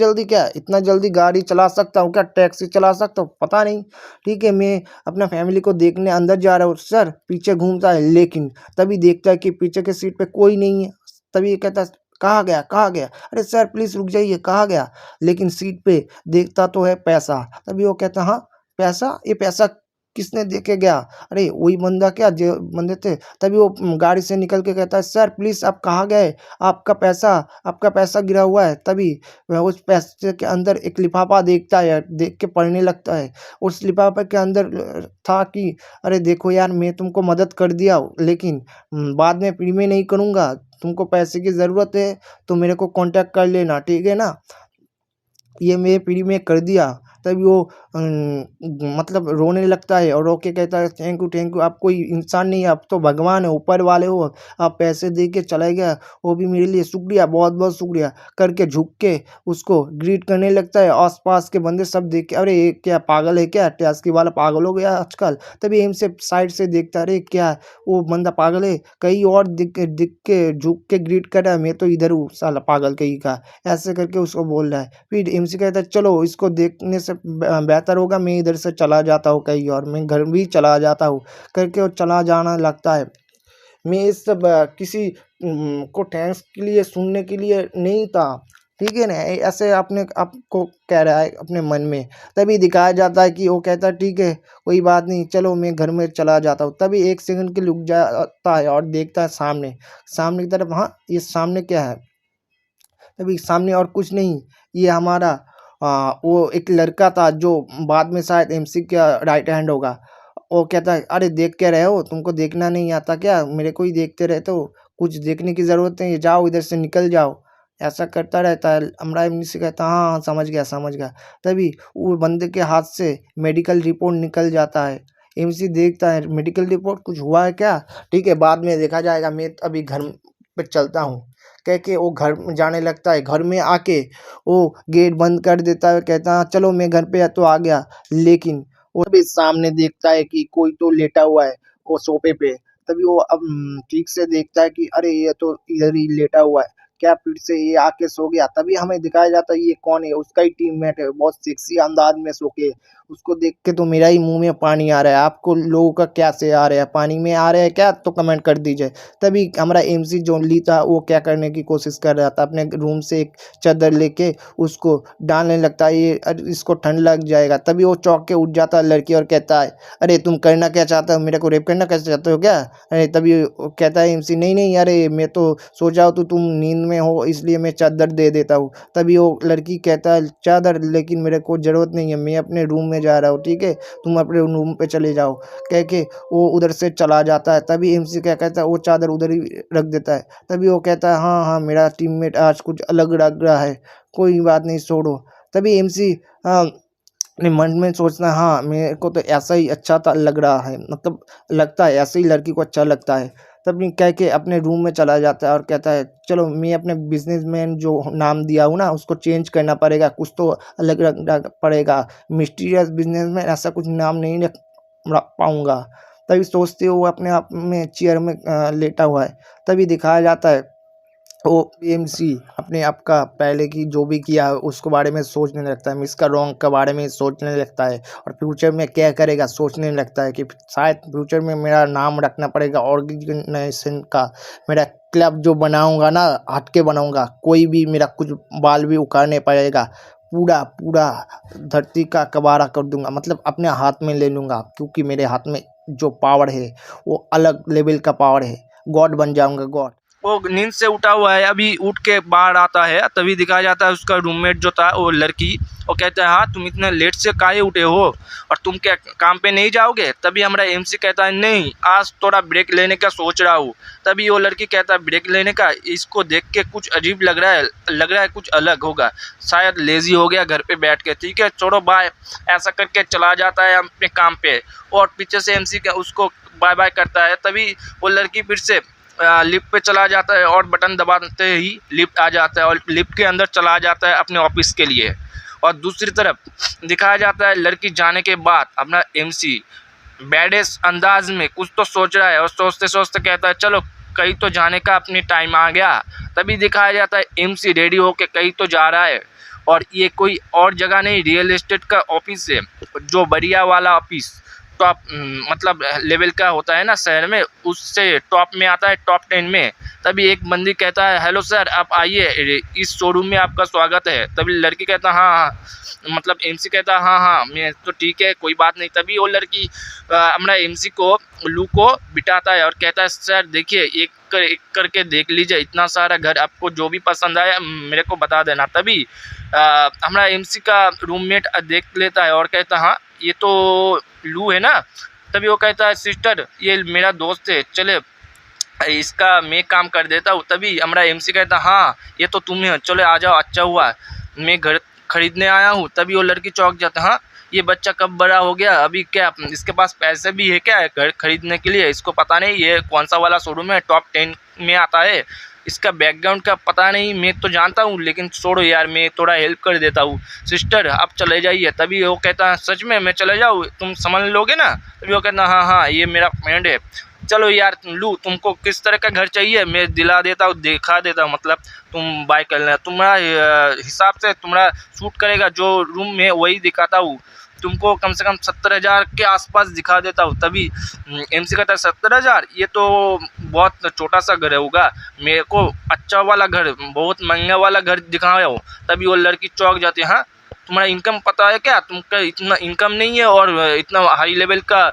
जल्दी गाड़ी चला सकता हूँ क्या, टैक्सी चला सकता हूँ, पता नहीं। ठीक है मैं अपना फैमिली को देखने अंदर जा रहा हूँ सर। पीछे घूमता है, लेकिन तभी देखता है कि पीछे के सीट पे कोई नहीं है। तभी ये कहता है कहाँ गया, अरे सर प्लीज़ रुक जाइए, कहाँ गया? लेकिन सीट पे देखता तो है पैसा। तभी वो कहता हाँ पैसा, ये पैसा किसने दे के गया? अरे वही बंदा क्या जो बंदे थे। तभी वो गाड़ी से निकल के कहता है सर प्लीज़ आप कहाँ गए? आपका पैसा गिरा हुआ है। तभी वह उस पैसे के अंदर एक लिफाफा देखता है, देख के पढ़ने लगता है। उस लिफाफे के अंदर था कि अरे देखो यार मैं तुमको मदद कर दिया, लेकिन बाद में प्रीमे नहीं करूँगा। तुमको पैसे की ज़रूरत है तो मेरे को कॉन्टैक्ट कर लेना, ठीक है ना? ये मेरे पीढ़ी में कर दिया। तभी वो मतलब रोने लगता है और रो के कहता है थैंक यू, आप कोई इंसान नहीं है, आप तो भगवान है, ऊपर वाले हो, आप पैसे दे के चला गया, वो भी मेरे लिए शुक्रिया, बहुत बहुत शुक्रिया करके झुक के उसको ग्रीट करने लगता है। आसपास के बंदे सब देख के अरे ये क्या पागल है क्या, टैक्सी वाला पागल हो गया आजकल। तभी एम से साइड से देखता है, अरे क्या वो बंदा पागल है, कहीं और दिख के झुक के ग्रीट कर रहा है, मैं तो इधर हूँ साला पागल कहीं का, ऐसे करके उसको बोल रहा है। फिर एमसी कहता है चलो इसको देखने से बेहतर होगा मैं इधर से चला जाता हूँ कहीं और, मैं घर भी चला जाता हूँ करके वो चला जाना लगता है। मैं इस सब किसी को थैंक्स के लिए सुनने के लिए नहीं था, ठीक है ना, ऐसे अपने आपको कह रहा है अपने मन में। तभी दिखाया जाता है कि वो कहता है ठीक है कोई बात नहीं, चलो मैं घर में चला जाता हूँ। तभी एक सेकंड के लिए रुक जाता है और देखता है सामने की तरफ। हाँ ये सामने क्या है? तभी सामने और कुछ नहीं, ये हमारा वो एक लड़का था जो बाद में शायद एमसी का राइट हैंड होगा। वो कहता है अरे देख क्या रहे हो, तुमको देखना नहीं आता क्या, मेरे को ही देखते रहते हो, कुछ देखने की ज़रूरत नहीं है, जाओ इधर से निकल जाओ। ऐसा करता रहता है। अमरा एमसी कहता हाँ हाँ समझ गया। तभी वो बंदे के हाथ से मेडिकल रिपोर्ट निकल जाता है। एमसी देखता है मेडिकल रिपोर्ट, कुछ हुआ है क्या? ठीक है बाद में देखा जाएगा, मैं अभी घर पे चलता हूँ कह के वो घर में जाने लगता है। घर में आके वो गेट बंद कर देता है, कहता है चलो मैं घर पे तो आ गया। लेकिन वो भी सामने देखता है कि कोई तो लेटा हुआ है वो सोफे पे। तभी वो अब ठीक से देखता है कि अरे ये तो इधर ही लेटा हुआ है, क्या फिर से ये आके सो गया? तभी हमें दिखाया जाता है ये कौन है, उसका ही टीममेट है, बहुत सेक्सी अंदाज में सो के। उसको देख के तो मेरा ही मुंह में पानी आ रहा है। आपको लोगों का क्या से आ रहा है, पानी में आ रहा है क्या, तो कमेंट कर दीजिए। तभी हमारा एमसी जो ली था वो क्या करने की कोशिश कर रहा था, अपने रूम से एक चादर लेके उसको डालने लगता है, ये इसको ठंड लग जाएगा। तभी वो चौंक के उठ जाता है लड़की और कहता है अरे तुम करना क्या चाहते हो, मेरे को रेप करना कैसे चाहते हो क्या? अरे तभी वो कहता है एमसी नहीं अरे मैं तो सोचा हो तो तुम नींद में हो इसलिए मैं चादर दे देता हूँ। तभी वो लड़की कहता है चादर, लेकिन मेरे को ज़रूरत नहीं है, मैं अपने रूम में जा रहा हूँ, ठीक है तुम अपने रूम पे चले जाओ कह के वो उधर से चला जाता है। तभी एमसी क्या कहता है वो चादर उधर ही रख देता है। तभी वो कहता है हाँ मेरा टीममेट आज कुछ अलग लग रहा है, कोई बात नहीं छोड़ो। तभी एमसी अपने मन में सोचना हाँ मेरे को तो ऐसा ही अच्छा था लग रहा है, मतलब लगता है ऐसे ही लड़की को अच्छा लगता है। तभी कह के अपने रूम में चला जाता है और कहता है चलो मैं अपने बिजनेसमैन जो नाम दिया हूँ ना उसको चेंज करना पड़ेगा, कुछ तो अलग रखना पड़ेगा, मिस्टीरियस बिजनेसमैन ऐसा कुछ नाम नहीं रख पाऊँगा। तभी सोचते हो वो अपने आप में चेयर में लेटा हुआ है। तभी दिखाया जाता है वो एमसी अपने आप का पहले की जो भी किया है उसके बारे में सोचने लगता है, मिस का रॉन्ग के बारे में सोचने लगता है, और फ्यूचर में क्या करेगा सोचने लगता है कि शायद फ्यूचर में मेरा नाम रखना पड़ेगा ऑर्गेनाइजेशन का, मेरा क्लब जो बनाऊंगा ना हट के बनाऊंगा, कोई भी मेरा कुछ बाल भी उखाड़ नहीं पाएगा, पूरा पूरा धरती का कबाड़ा कर दूंगा, मतलब अपने हाथ में ले लूँगा, क्योंकि मेरे हाथ में जो पावर है वो अलग लेवल का पावर है, गॉड बन जाऊंगा गॉड। वो नींद से उठा हुआ है, अभी उठ के बाहर आता है, तभी दिखाया जाता है उसका रूममेट जो था वो लड़की, वो कहता है हाँ तुम इतने लेट से काहे उठे हो और तुम क्या काम पे नहीं जाओगे। तभी हमारा एमसी कहता है नहीं आज थोड़ा ब्रेक लेने का सोच रहा हूँ। तभी वो लड़की कहता है ब्रेक लेने का, इसको देख के कुछ अजीब लग रहा है कुछ अलग होगा, शायद लेजी हो गया घर पे बैठ के, ठीक है छोड़ो बाय, ऐसा करके चला जाता है अपने काम पे और पीछे से एमसी का उसको बाय बाय करता है। तभी वो लड़की फिर से लिफ्ट पे चला जाता है और बटन दबाते ही लिफ्ट आ जाता है और लिफ्ट के अंदर चला जाता है अपने ऑफिस के लिए। और दूसरी तरफ दिखाया जाता है लड़की जाने के बाद अपना एमसी बैडेस अंदाज में कुछ तो सोच रहा है और सोचते सोचते कहता है चलो कहीं तो जाने का अपनी टाइम आ गया। तभी दिखाया जाता है एमसी रेडी होके कहीं तो जा रहा है और ये कोई और जगह नहीं, रियल एस्टेट का ऑफिस है, जो बढ़िया वाला ऑफिस टॉप मतलब लेवल का होता है ना शहर में, उससे टॉप में आता है, टॉप 10 में। तभी एक बंदी कहता है हेलो सर आप आइए, इस शोरूम में आपका स्वागत है। तभी लड़की कहता हाँ हाँ, मतलब एमसी कहता हाँ हाँ मैं तो ठीक है कोई बात नहीं। तभी वो लड़की हमारा एमसी को लू को बिठाता है और कहता है सर देखिए एक करके देख लीजिए, इतना सारा घर, आपको जो भी पसंद आया मेरे को बता देना। तभी हमारा एमसी का रूममेट देख लेता है और कहता हाँ ये तो लू है ना। तभी वो कहता है सिस्टर ये मेरा दोस्त है, चले इसका मैं काम कर देता हूँ। तभी हमारा एमसी कहता हाँ ये तो तुम ही, चलो आ जाओ, अच्छा हुआ मैं घर खरीदने आया हूँ। तभी वो लड़की चौंक जाता हाँ ये बच्चा कब बड़ा हो गया, अभी क्या इसके पास पैसे भी है क्या घर खरीदने के लिए, इसको पता नहीं ये कौन सा वाला शोरूम है, टॉप 10 में आता है, इसका बैकग्राउंड का पता नहीं, मैं तो जानता हूँ लेकिन छोड़ो यार मैं थोड़ा हेल्प कर देता हूँ, सिस्टर आप चले जाइए। तभी वो कहता है सच में मैं चले जाऊँ, तुम समझ लोगे ना। तभी वो कहता हाँ हाँ ये मेरा फ्रेंड है, चलो यार लू तुमको किस तरह का घर चाहिए मैं दिला देता हूँ, दिखा देता हूँ, मतलब तुम बाय कर लेना, तुम्हारा हिसाब से तुम्हारा सूट करेगा जो रूम में वही दिखाता हूँ, तुमको कम से कम 70,000 के आसपास दिखा देता हूँ। तभी एमसी कहता है 70,000 ये तो बहुत छोटा सा घर होगा, मेरे को अच्छा वाला घर, बहुत महंगा वाला घर दिखाओ। तभी वो लड़की चौंक जाती है हाँ तुम्हारा इनकम पता है क्या, तुमका इतना इनकम नहीं है और इतना हाई लेवल का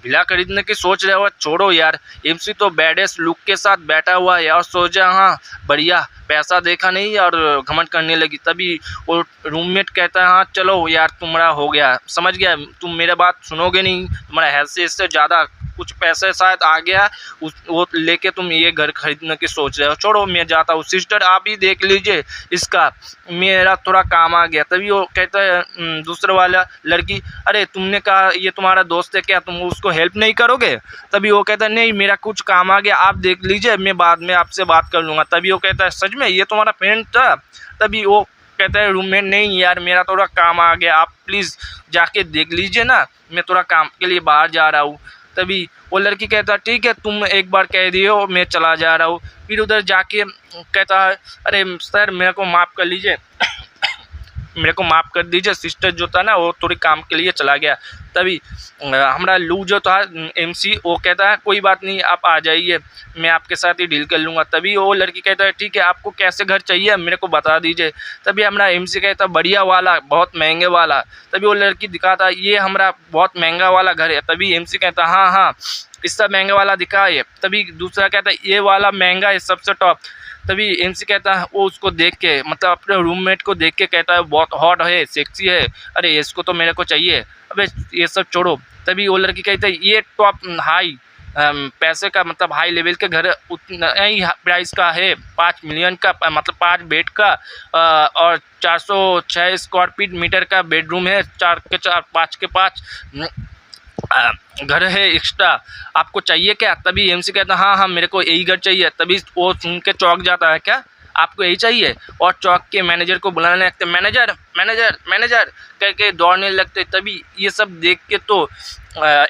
विला खरीदने की सोच रहे हो, छोड़ो यार। एमसी तो बैडेस्ट लुक के साथ बैठा हुआ है और सोचा हाँ बढ़िया, पैसा देखा नहीं और घमंड करने लगी। तभी वो रूममेट कहता है हाँ चलो यार तुम्हारा हो गया, समझ गया, तुम मेरे बात सुनोगे नहीं, तुम्हारा हैसियत से ज़्यादा कुछ पैसे शायद आ गया वो लेके तुम ये घर खरीदने की सोच रहे हो, छोड़ो मैं जाता हूँ। सिस्टर आप ही देख लीजिए इसका, मेरा थोड़ा काम आ गया। तभी वो कहता है दूसरा वाला लड़की अरे तुमने कहा ये तुम्हारा दोस्त है क्या, तुम उसको हेल्प नहीं करोगे। तभी वो कहता है नहीं मेरा कुछ काम आ गया, आप देख लीजिए मैं बाद में आपसे बात कर लूँगा। तभी वो कहता है सच में ये तुम्हारा फ्रेंड था। तभी वो कहता है रूममेट नहीं यार मेरा थोड़ा काम आ गया, आप प्लीज़ जाके देख लीजिए ना, मैं थोड़ा काम के लिए बाहर जा रहा हूँ। तभी वो लड़की कहता ठीक है तुम एक बार कह दियो मैं चला जा रहा हूँ। फिर उधर जाके कहता है अरे सर मेरे को माफ़ कर लीजिए मेरे को माफ़ कर दीजिए, सिस्टर जो था ना वो थोड़ी काम के लिए चला गया। तभी हमारा लू जो था एमसी वो कहता है कोई बात नहीं आप आ जाइए मैं आपके साथ ही डील कर लूँगा। तभी वो लड़की कहता है ठीक है आपको कैसे घर चाहिए मेरे को बता दीजिए। तभी हमारा एमसी कहता है बढ़िया वाला बहुत महंगे वाला। तभी वो लड़की दिखाता ये हमारा बहुत महंगा वाला घर है। तभी एमसी कहता हाँ हाँ इससे महंगा वाला दिखाइए। तभी दूसरा कहता है ये वाला महंगा है सबसे टॉप। तभी एमसी कहता है वो उसको देख के मतलब अपने रूममेट को देख के कहता है बहुत हॉट है सेक्सी है, अरे इसको तो मेरे को चाहिए, अबे ये सब छोड़ो। तभी वो लड़की कहता है ये टॉप हाई पैसे का मतलब हाई लेवल के घर उतना ही प्राइस का है, 5 मिलियन का मतलब 5 बेड का और 406 स्क्वायर फीट मीटर का बेडरूम है, 4 के 4 5 के 5 घर है एक्स्ट्रा, आपको चाहिए क्या। तभी एमसी कहता हाँ हाँ मेरे को यही घर चाहिए। तभी वो सुन के चौंक जाता है क्या आपको यही चाहिए, और चौक के मैनेजर को बुलाने लगते, मैनेजर मैनेजर मैनेजर करके दौड़ने लगते। तभी ये सब देख के तो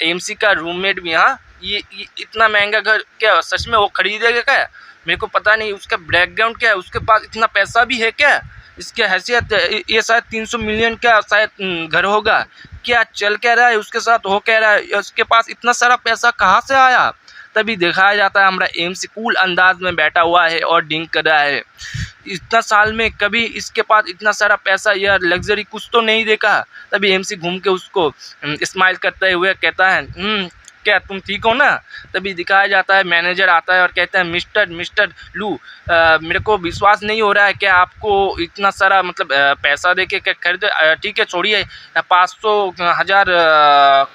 एमसी का रूममेट भी हाँ ये इतना महंगा घर क्या सच में वो खरीदेगा क्या, मेरे को पता नहीं उसका बैकग्राउंड क्या है, उसके पास इतना पैसा भी है क्या, इसकी हैसियत ये शायद 300 मिलियन का शायद घर होगा, क्या चल कह रहा है उसके साथ हो कह रहा है, उसके पास इतना सारा पैसा कहाँ से आया। तभी दिखाया जाता है हमारा एमसी कूल अंदाज में बैठा हुआ है और ड्रिंक कर रहा है, इतना साल में कभी इसके पास इतना सारा पैसा या लग्जरी कुछ तो नहीं देखा। तभी एमसी घूम के उसको स्माइल करते हुए कहता है क्या तुम ठीक हो ना? तभी दिखाया जाता है, मैनेजर आता है और कहता है मिस्टर लू, मेरे को विश्वास नहीं हो रहा है कि आपको इतना सारा मतलब पैसा दे के खरीद, ठीक है छोड़िए, 500,000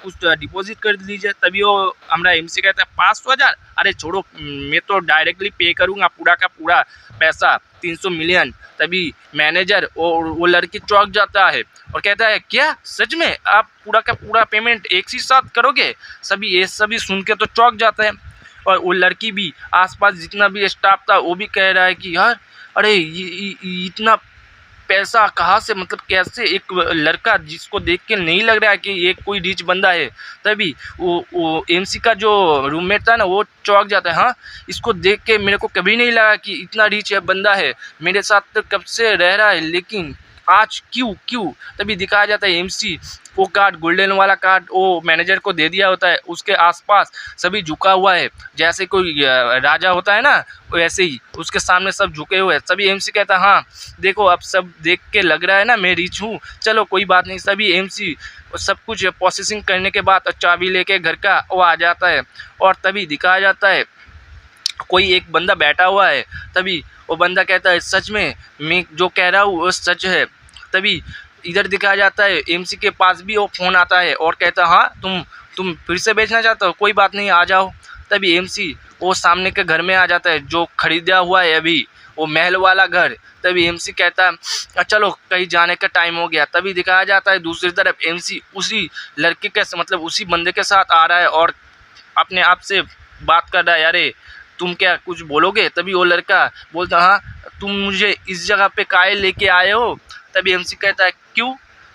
कुछ डिपॉजिट कर दीजिए। तभी वो हमारा एमसी कहता है 500,000, अरे छोड़ो, मैं तो डायरेक्टली पे करूँगा पूरा का पूरा पैसा 300 मिलियन। तभी मैनेजर वो लड़की चौंक जाता है और कहता है क्या सच में आप पूरा का पूरा पेमेंट एक ही साथ करोगे? सभी सुन के तो चौंक जाते हैं। और वो लड़की भी, आसपास जितना भी स्टाफ था वो भी कह रहा है कि यार अरे ये इतना पैसा कहाँ से, मतलब कैसे एक लड़का जिसको देख के नहीं लग रहा है कि ये कोई रिच बंदा है। तभी वो एमसी का जो रूममेट था ना वो चौंक जाता है, हाँ इसको देख के मेरे को कभी नहीं लगा कि इतना रिच है बंदा है, मेरे साथ तो कब से रह रहा है, लेकिन आज क्यों। तभी दिखाया जाता है एमसी वो कार्ड, गोल्डन वाला कार्ड वो मैनेजर को दे दिया होता है, उसके आसपास सभी झुका हुआ है, जैसे कोई राजा होता है ना वैसे ही उसके सामने सब झुके हुए हैं। सभी एमसी कहता है हाँ देखो अब सब देख के लग रहा है ना मैं रिच हूँ, चलो कोई बात नहीं। सभी एमसी सब कुछ प्रोसेसिंग करने के बाद चाबी लेके घर का वो आ जाता है। और तभी दिखाया जाता है कोई एक बंदा बैठा हुआ है, तभी वो बंदा कहता है सच में मैं जो कह रहा हूँ वो सच है। तभी इधर दिखाया जाता है एमसी के पास भी वो फ़ोन आता है और कहता है हाँ तुम फिर से बेचना चाहते हो, कोई बात नहीं आ जाओ। तभी एमसी वो सामने के घर में आ जाता है जो खरीदा हुआ है अभी वो महल वाला घर। तभी एमसी कहता है चलो कहीं जाने का टाइम हो गया। तभी दिखाया जाता है दूसरी तरफ एमसी उसी लड़के के मतलब उसी बंदे के साथ आ रहा है और अपने आप से बात कर रहा है, अरे तुम क्या कुछ बोलोगे? तभी वो लड़का बोलता हाँ तुम मुझे इस जगह पे काहे लेके आए हो? तभी एमसी कहता है क्यों,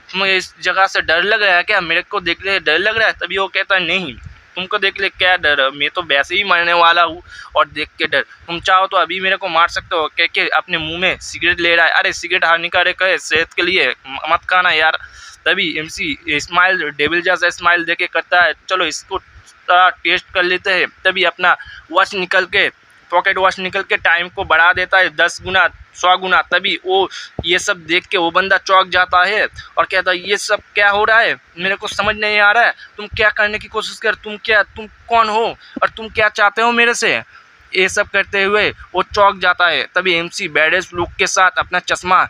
तुम्हें इस जगह से डर लग रहा है क्या, मेरे को देख ले डर लग रहा है? तभी वो कहता है नहीं तुमको देख ले क्या डर है, मैं तो वैसे ही मरने वाला हूँ और देख के डर, तुम चाहो तो अभी मेरे को मार सकते हो। कह के अपने मुंह में सिगरेट ले रहा है, अरे सिगरेट हानिकारक है सेहत के लिए, मत खाना यार। तभी एमसी स्माइल डेविल जैसा स्माइल देके करता है चलो इसको टेस्ट कर लेते हैं। तभी अपना वॉच निकल के पॉकेट वॉच निकल के टाइम को बढ़ा देता है 10 गुना 100 गुना। तभी वो ये सब देख के वो बंदा चौंक जाता है और कहता है ये सब क्या हो रहा है, मेरे को समझ नहीं आ रहा है, तुम क्या करने की कोशिश कर, तुम कौन हो और तुम क्या चाहते हो मेरे से? ये सब करते हुए वो चौंक जाता है। तभी एमसी बैडेस लुक के साथ अपना चश्मा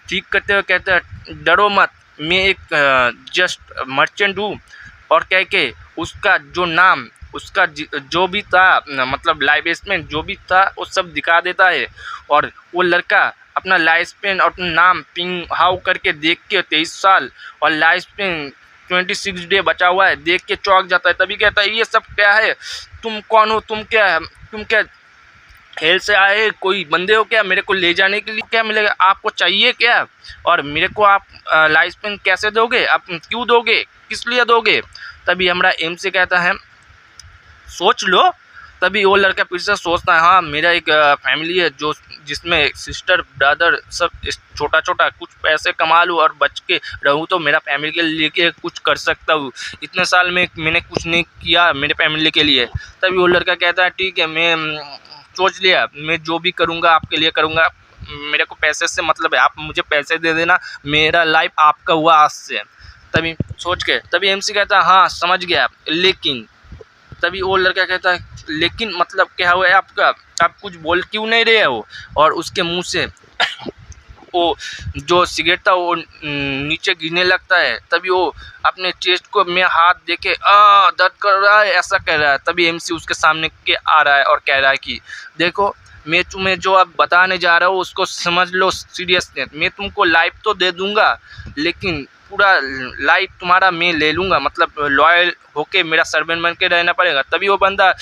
ठीक करते हुए कहते हैं डरो मत, मैं एक जस्ट मर्चेंट हूँ। और कह के उसका जो नाम उसका जो भी था मतलब लाइफ स्पेन जो भी था वो सब दिखा देता है। और वो लड़का अपना लाइफ स्पेन और अपना नाम पिंग हाउ करके देख के 23 साल और लाइफ स्पेन 26 डे बचा हुआ है देख के चौंक जाता है। तभी कहता है ये सब क्या है, तुम कौन हो, तुम क्या हेल से आए, कोई बंदे हो क्या, मेरे को ले जाने के लिए क्या मिलेगा, आपको चाहिए क्या, और मेरे को आप लाइफ स्पेन कैसे दोगे, आप क्यों दोगे, किस लिए दोगे? तभी हमारा एम से कहता है सोच लो। तभी वो लड़का फिर से सोचता है हाँ मेरा एक फैमिली है जो जिसमें सिस्टर ब्रदर सब छोटा छोटा कुछ पैसे कमा लूँ और बच के रहूँ तो मेरा फैमिली के लिए कुछ कर सकता हूँ, इतने साल में मैंने कुछ नहीं किया मेरे फैमिली के लिए। तभी वो लड़का कहता है ठीक है मैं सोच लिया, मैं जो भी करूँगा आपके लिए करूँगा, मेरे को पैसे से मतलब है, आप मुझे पैसे दे देना, मेरा लाइफ आपका हुआ आज से। तभी सोच के तभी एमसी कहता है हाँ समझ गया, लेकिन तभी वो लड़का कहता है लेकिन मतलब क्या हुआ है आपका, आप कुछ बोल क्यों नहीं रहे हो? और उसके मुंह से वो जो सिगरेट था वो नीचे गिरने लगता है। तभी वो अपने चेस्ट को में हाथ देके दर्द कर रहा है ऐसा कह रहा है। तभी एमसी उसके सामने के आ रहा है और कह रहा है कि देखो मैं तुम्हें जो अब बताने जा रहा हूँ उसको समझ लो सीरियसनेस, मैं तुमको लाइफ तो दे दूंगा लेकिन पूरा लाइफ तुम्हारा मैं ले लूँगा, मतलब लॉयल होके मेरा सर्वेंट बन के रहना पड़ेगा। तभी वो बंदा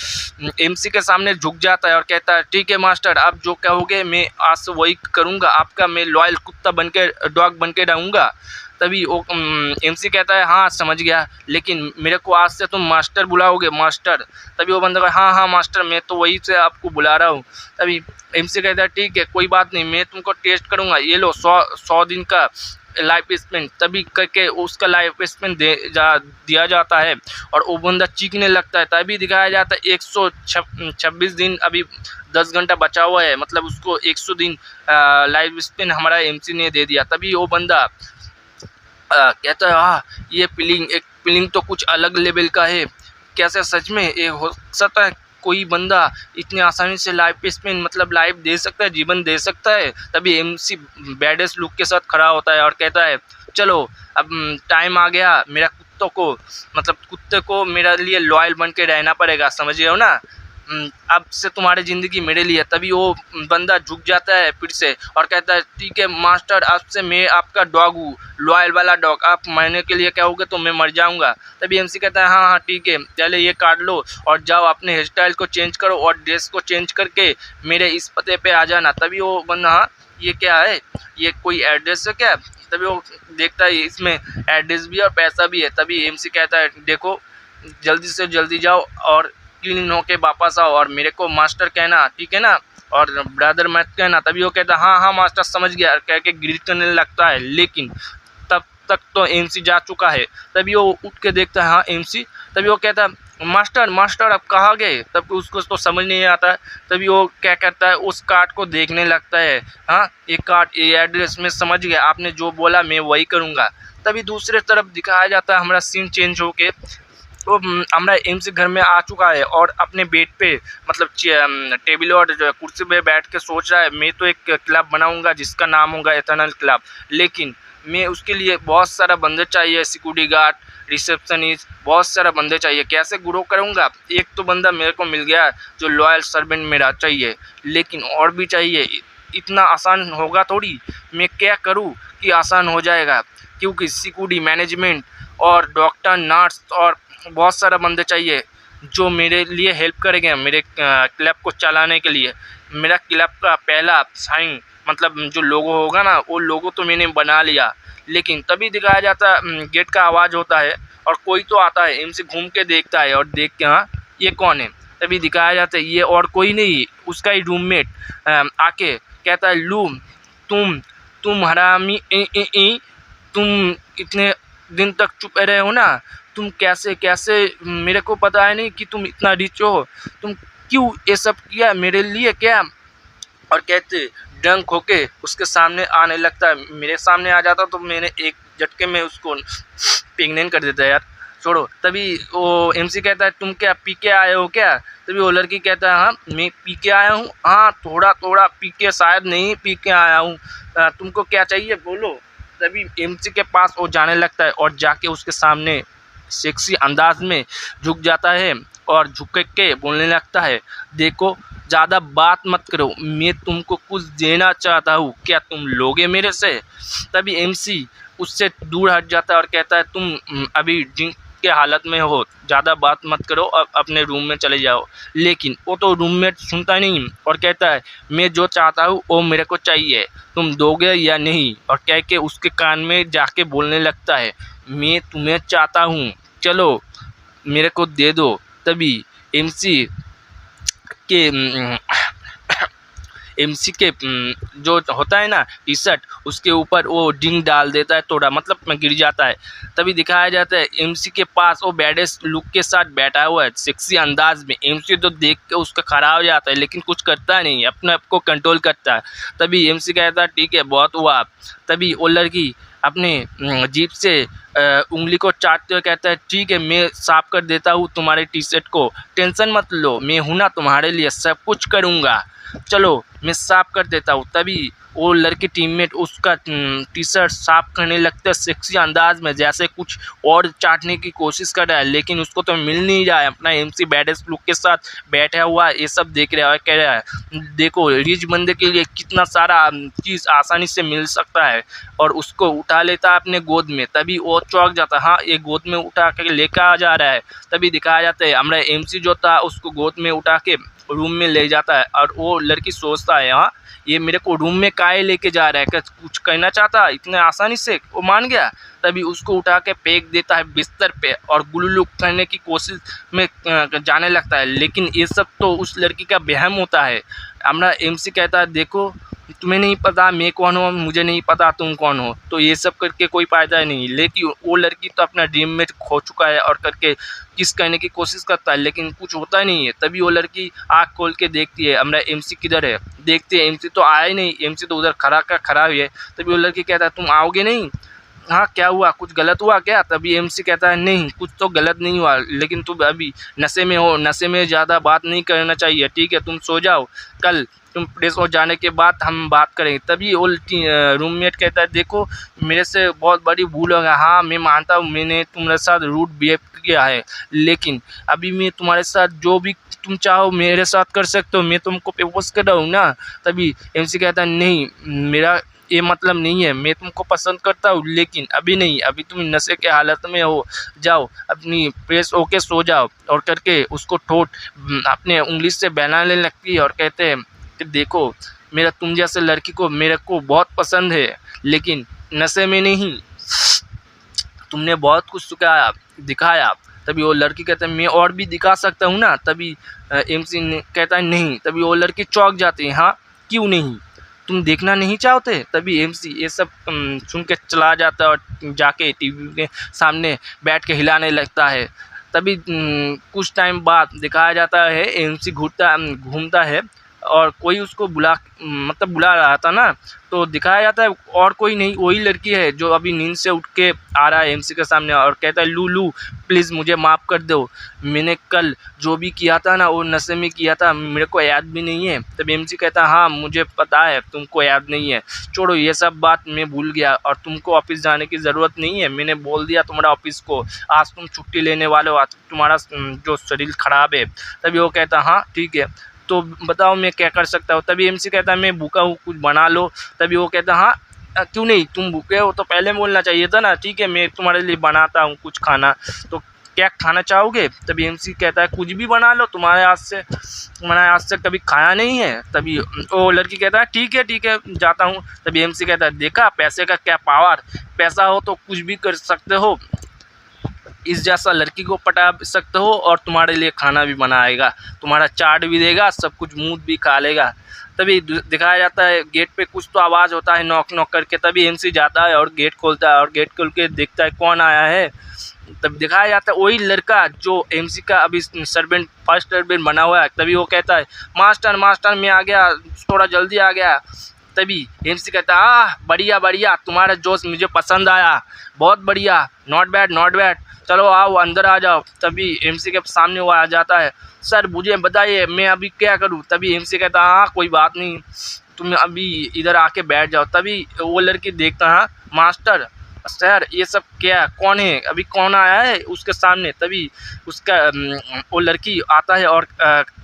एमसी के सामने झुक जाता है और कहता है ठीक है मास्टर आप जो कहोगे मैं आज से वही करूँगा, आपका मैं लॉयल कुत्ता बन के डॉग बन के रहूँगा। तभी वो एमसी कहता है हाँ समझ गया, लेकिन मेरे को आज से तुम मास्टर बुलाओगे मास्टर। तभी वो बंदा हाँ हाँ मास्टर मैं तो वही से आपको बुला रहा हूँ। तभी एमसी कहता है ठीक है कोई बात नहीं, मैं तुमको टेस्ट करूँगा, ये लो 100 दिन का लाइफ स्पेन। तभी करके उसका लाइफ स्पेन दिया जाता है और वो बंदा चीखने लगता है। तभी दिखाया जाता है 126 दिन अभी 10 घंटा बचा हुआ है, मतलब उसको 100 दिन लाइफ स्पेन हमारा एमसी ने दे दिया। तभी वो बंदा कहता है हाँ ये फीलिंग तो कुछ अलग लेवल का है, कैसे सच में ये हो सकता है? कोई बंदा इतनी आसानी से लाइफ स्पेन मतलब लाइफ दे सकता है, जीवन दे सकता है? तभी एमसी बैडेस्ट लुक के साथ खड़ा होता है और कहता है चलो अब टाइम आ गया, मेरा कुत्तों को मतलब कुत्ते को मेरे लिए लॉयल बन के रहना पड़ेगा, समझ रहे हो ना? अब से तुम्हारी ज़िंदगी मेरे लिए। तभी वो बंदा झुक जाता है फिर से और कहता है ठीक है मास्टर, अब से मैं आपका डॉग हूँ, लॉयल वाला डॉग। आप मरने के लिए कहोगे तो मैं मर जाऊँगा। तभी एमसी कहता है हाँ हाँ ठीक है, पहले ये काट लो और जाओ अपने हेयर स्टाइल को चेंज करो और ड्रेस को चेंज करके मेरे इस पते पे आ जाना। तभी वो बंदा हाँ ये क्या है, ये कोई एड्रेस है क्या? तभी वो देखता है इसमें एड्रेस भी और पैसा भी है। तभी एमसी कहता है देखो जल्दी से जल्दी जाओ और क्लीन होके वापस आओ और मेरे को मास्टर कहना, ठीक है ना, और ब्रदर मत कहना। तभी वो कहता है हाँ हाँ मास्टर समझ गया कह के ग्रीट करने लगता है। लेकिन तब तक तो एमसी जा चुका है। तभी वो उठ के देखता है हाँ एमसी। तभी वो कहता है मास्टर मास्टर अब कहाँ गए? तब उसको तो समझ नहीं आता है। तभी वो क्या करता है उस कार्ड को देखने लगता है। हाँ ये कार्ड ये एड्रेस में समझ गया, आपने जो बोला मैं वही करूँगा। तभी दूसरे तरफ दिखाया जाता है हमारा सीन चेंज होके वो हमारा एमसी घर में आ चुका है और अपने बेड पे मतलब टेबल और कुर्सी पे बैठ के सोच रहा है मैं तो एक क्लब बनाऊंगा जिसका नाम होगा एथर्नल क्लब। लेकिन मैं उसके लिए बहुत सारा बंदे चाहिए, सिक्योरिटी गार्ड, रिसेप्शनिस्ट, बहुत सारा बंदे चाहिए। कैसे ग्रो करूंगा? एक तो बंदा मेरे को मिल गया जो लॉयल सर्वेंट मेरा चाहिए, लेकिन और भी चाहिए। इतना आसान होगा थोड़ी, मैं क्या करूँ कि आसान हो जाएगा? क्योंकि सिक्योरिटी मैनेजमेंट और डॉक्टर नर्स और बहुत सारा बंदे चाहिए जो मेरे लिए हेल्प करेंगे मेरे क्लब को चलाने के लिए। मेरा क्लब का पहला साइन मतलब जो लोगो होगा ना वो लोगो तो मैंने बना लिया। लेकिन तभी दिखाया जाता गेट का आवाज़ होता है और कोई तो आता है। एमसी घूम के देखता है और देख के हाँ ये कौन है? तभी दिखाया जाता है ये और कोई नहीं उसका ही रूममेट आके कहता है लू तुम हरामी तुम इतने दिन तक चुप रहे हो ना, तुम कैसे कैसे मेरे को पता है नहीं कि तुम इतना रिच हो, तुम क्यों ये सब किया मेरे लिए क्या? और कहते डंक होके उसके सामने आने लगता है। मेरे सामने आ जाता तो मैंने एक झटके में उसको प्रेग्नेंट कर देता यार, छोड़ो। तभी वो एमसी कहता है तुम क्या पी के आए हो क्या? तभी वो लड़की कहता है हाँ मैं पी के आया हूँ, हाँ थोड़ा थोड़ा पी के, शायद नहीं पी के आया हूँ, तुमको क्या चाहिए बोलो। तभी एमसी के पास वो जाने लगता है और जाके उसके सामने सेक्सी अंदाज में झुक जाता है और झुक के बोलने लगता है देखो ज़्यादा बात मत करो, मैं तुमको कुछ देना चाहता हूँ, क्या तुम लोगे मेरे से? तभी एमसी उससे दूर हट जाता है और कहता है तुम अभी ड्रिंक के हालत में हो, ज़्यादा बात मत करो, अब अपने रूम में चले जाओ। लेकिन वो तो रूममेट सुनता नहीं और कहता है मैं जो चाहता हूँ वो मेरे को चाहिए, तुम दोगे या नहीं? और कह के उसके कान में जाके बोलने लगता है मैं तुम्हें चाहता हूँ, चलो मेरे को दे दो। तभी एमसी के एमसी के जो होता है ना टी शर्ट उसके ऊपर वो डिंग डाल देता है, थोड़ा मतलब गिर जाता है। तभी दिखाया जाता है एमसी के पास वो बैडेस्ट लुक के साथ बैठा हुआ है सेक्सी अंदाज में। एमसी तो देख के उसका खड़ा हो जाता है लेकिन कुछ करता नहीं, अपने आप को कंट्रोल करता है। तभी एमसी कहता है ठीक है बहुत हुआ। तभी वो लड़की अपने जीभ से उंगली को चाटते हुए कहता है ठीक है मैं साफ कर देता हूँ तुम्हारे टी शर्ट को, टेंशन मत लो, मैं हूँ ना तुम्हारे लिए, सब कुछ करूँगा, चलो मैं साफ कर देता हूँ। तभी वो लड़की टीममेट उसका टी शर्ट साफ करने लगता है सेक्सी अंदाज में, जैसे कुछ और चाटने की कोशिश कर रहा है लेकिन उसको तो मिल नहीं रहा है। अपना एमसी बैडेस्ट लुक के साथ बैठा हुआ ये सब देख रहा है, कह रहा है देखो रिच बंदे के लिए कितना सारा चीज़ आसानी से मिल सकता है, और उसको उठा लेता है अपने गोद में। तभी वो चौंक जाता है हाँ ये गोद में उठा के लेकर आ जा रहा है। तभी दिखाया जाता है हमारा एमसी जो था उसको गोद में उठा के रूम में ले जाता है और वो लड़की सोचता है हाँ ये मेरे को रूम में काहे लेके जा रहा है, क्या कुछ कहना चाहता इतने आसानी से? वो मान गया। तभी उसको उठा के फेंक देता है बिस्तर पे और गुल्लू करने की कोशिश में जाने लगता है। लेकिन ये सब तो उस लड़की का वहम होता है। हमारा एमसी कहता है देखो तुम्हें नहीं पता मैं कौन हूँ, मुझे नहीं पता तुम कौन हो, तो ये सब करके कोई फ़ायदा नहीं। लेकिन वो लड़की तो अपना ड्रीम में खो चुका है और करके किस कहने की कोशिश करता है लेकिन कुछ होता नहीं है। तभी वो लड़की आँख खोल के देखती है हमारा एमसी किधर है, देखती है एमसी तो आया ही नहीं, एमसी तो उधर खड़ा ही है। तभी वो लड़की कहता है तुम आओगे नहीं? हाँ क्या हुआ, कुछ गलत हुआ क्या? तभी एमसी कहता है नहीं कुछ तो गलत नहीं हुआ, लेकिन तुम अभी नशे में हो, नशे में ज़्यादा बात नहीं करना चाहिए, ठीक है तुम सो जाओ, कल तुम फ्रेश हो जाने के बाद हम बात करेंगे। तभी वो रूममेट कहता है देखो मेरे से बहुत बड़ी भूल हो गया, हाँ मैं मानता हूँ मैंने तुम्हारे साथ रूड बिहेव किया है, लेकिन अभी मैं तुम्हारे साथ जो भी तुम चाहो मेरे साथ कर सकते हो, मैं तुमको प्रपोज कर रहा हूँ ना। तभी एमसी कहता है नहीं मेरा ये मतलब नहीं है, मैं तुमको पसंद करता हूँ लेकिन अभी नहीं, अभी तुम नशे के हालत में हो, जाओ अपनी फ्रेश होके सो जाओ। और करके उसको ठोट अपने उंगली से बहलाने लगती है और कहते हैं कि देखो मेरा तुम जैसे लड़की को मेरे को बहुत पसंद है, लेकिन नशे में नहीं, तुमने बहुत कुछ सिखाया दिखाया। तभी वो लड़की कहता है मैं और भी दिखा सकता हूँ ना। तभी एमसी कहता है नहीं। तभी वो लड़की चौंक जाती है, हाँ क्यों नहीं, तुम देखना नहीं चाहते? तभी एमसी ये सब सुन के चला जाता है और जाके टीवी के सामने बैठ के हिलाने लगता है। तभी कुछ टाइम बाद दिखाया जाता है एमसी घूमता है और कोई उसको बुला रहा था ना, तो दिखाया जाता है और कोई नहीं वही लड़की है जो अभी नींद से उठ के आ रहा है एमसी के सामने और कहता है लूलू प्लीज़ मुझे माफ़ कर दो, मैंने कल जो भी किया था ना वो नशे में किया था, मेरे को याद भी नहीं है। तब एमसी कहता है हाँ मुझे पता है तुमको याद नहीं है, छोड़ो ये सब बात मैं भूल गया और तुमको ऑफिस जाने की ज़रूरत नहीं है, मैंने बोल दिया तुम्हारा ऑफिस को, आज तुम छुट्टी लेने वाले हो, आज तुम्हारा जो शरीर ख़राब है। तभी वो कहता हाँ ठीक है तो बताओ मैं क्या कर सकता हूँ। तभी एमसी कहता है मैं भूखा हूँ कुछ बना लो। तभी वो कहता है हाँ क्यों नहीं, तुम भूखे हो तो पहले बोलना चाहिए था ना, ठीक है मैं तुम्हारे लिए बनाता हूँ कुछ खाना, तो क्या खाना चाहोगे? तभी एमसी कहता है कुछ भी बना लो, तुम्हारे हाथ से मैंने आज तक कभी खाया नहीं है। तभी वो लड़की कहता है ठीक है जाता हूँ। तभी एमसी कहता है देखा पैसे का क्या पावर, पैसा हो तो कुछ भी कर सकते हो, इस जैसा लड़की को पटा सकते हो और तुम्हारे लिए खाना भी बनाएगा, तुम्हारा चाट भी देगा, सब कुछ मुँह भी खा लेगा। तभी दिखाया जाता है गेट पे कुछ तो आवाज़ होता है नॉक नॉक करके। तभी एमसी जाता है और गेट खोलता है और गेट खोल के देखता है कौन आया है। तब दिखाया जाता है वही लड़का जो एमसी का अभी सर्वेंट फर्स्ट सर्वेंट बना हुआ है। तभी वो कहता है मास्टर मैं आ गया, थोड़ा जल्दी आ गया। तभी एमसी कहता है बढ़िया तुम्हारा जोश मुझे पसंद आया, बहुत बढ़िया, नॉट बैड, चलो आओ अंदर आ जाओ। तभी एमसी के सामने वो आ जाता है, सर मुझे बताइए मैं अभी क्या करूं? तभी एमसी कहता हाँ कोई बात नहीं, तुम अभी इधर आके बैठ जाओ। तभी वो लड़की देखता है मास्टर सर ये सब क्या, कौन है, अभी कौन आया है उसके सामने? तभी उसका वो लड़की आता है और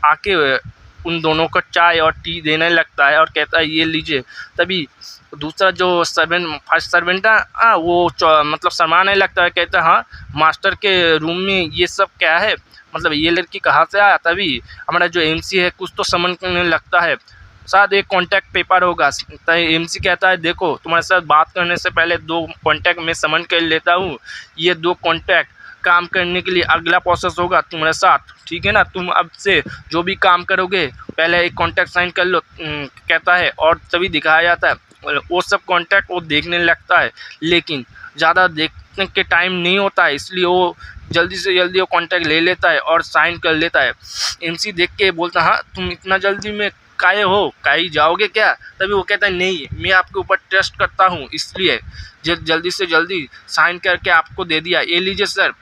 आके उन दोनों को चाय और टी देने लगता है और कहता है ये लीजिए। तभी दूसरा जो फर्स्ट सर्वेंट है वो मतलब शर्माने लगता है, कहता है हाँ मास्टर के रूम में ये सब क्या है, मतलब ये लड़की कहाँ से आया? तभी हमारा जो एमसी है कुछ तो समझने लगता है, शायद एक कॉन्टैक्ट पेपर होगा। तो एमसी कहता है देखो तुम्हारे साथ बात करने से पहले 2 कॉन्टैक्ट मैं समन कर लेता हूँ, ये 2 कॉन्टैक्ट काम करने के लिए अगला प्रोसेस होगा तुम्हारे साथ, ठीक है ना, तुम अब से जो भी काम करोगे पहले एक कॉन्टैक्ट साइन कर लो कहता है। और तभी दिखाया जाता है वो सब कॉन्टैक्ट वो देखने लगता है, लेकिन ज़्यादा देखने के टाइम नहीं होता है, इसलिए वो जल्दी से जल्दी वो कॉन्टैक्ट ले लेता है और साइन कर लेता है। एमसी देख के बोलता हाँ तुम इतना जल्दी में काहे हो, कहीं जाओगे क्या? तभी वो कहता है नहीं मैं आपके ऊपर ट्रस्ट करता हूँ, इसलिए जल्दी से जल्दी साइन करके आपको दे दिया, ये लीजिए सर।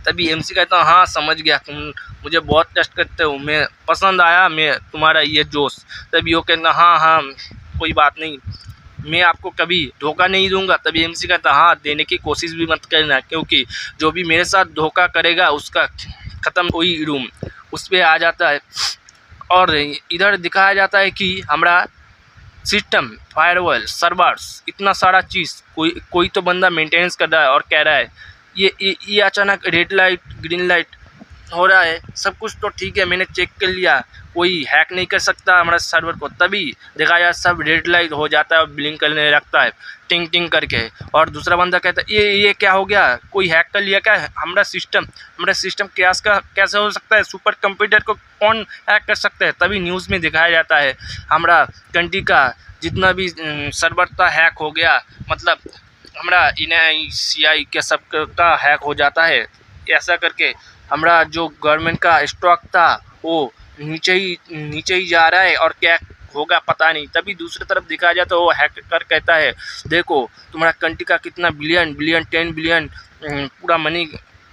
तभी एमसी कहता हूँ हाँ समझ गया, तुम मुझे बहुत टेस्ट करते हो, मैं पसंद आया मैं तुम्हारा ये जोश। तभी वो कहता हाँ कोई बात नहीं, मैं आपको कभी धोखा नहीं दूंगा। तभी एमसी कहता हाँ देने की कोशिश भी मत करना, क्योंकि जो भी मेरे साथ धोखा करेगा उसका ख़त्म वही रूम उस पर आ जाता है। और इधर दिखाया जाता है कि हमारा सिस्टम फायरवॉल सर्वर्स इतना सारा चीज़ कोई तो बंदा मेंटेनेंस कर रहा है और कह रहा है ये अचानक रेड लाइट ग्रीन लाइट हो रहा है, सब कुछ तो ठीक है मैंने चेक कर लिया, कोई हैक नहीं कर सकता हमारा सर्वर को। तभी देखा जाए सब रेड लाइट हो जाता है और ब्लिंक करने लगता है टिंग टिंग करके। और दूसरा बंदा कहता है ये क्या हो गया, कोई हैक कर लिया क्या हमारा सिस्टम कैसे हो सकता है, सुपर कंप्यूटर को कौन हैक कर सकता है? तभी न्यूज़ में दिखाया जाता है हमारा कंट्री का जितना भी सर्वर था हैक हो गया, मतलब हमारा NICI के सब का हैक हो जाता है। ऐसा करके हमारा जो गवर्नमेंट का स्टॉक था वो नीचे ही जा रहा है और क्या होगा पता नहीं। तभी दूसरी तरफ दिखाया जाए तो वो हैकर कहता है देखो तुम्हारा कंट्री का कितना बिलियन 10 बिलियन पूरा मनी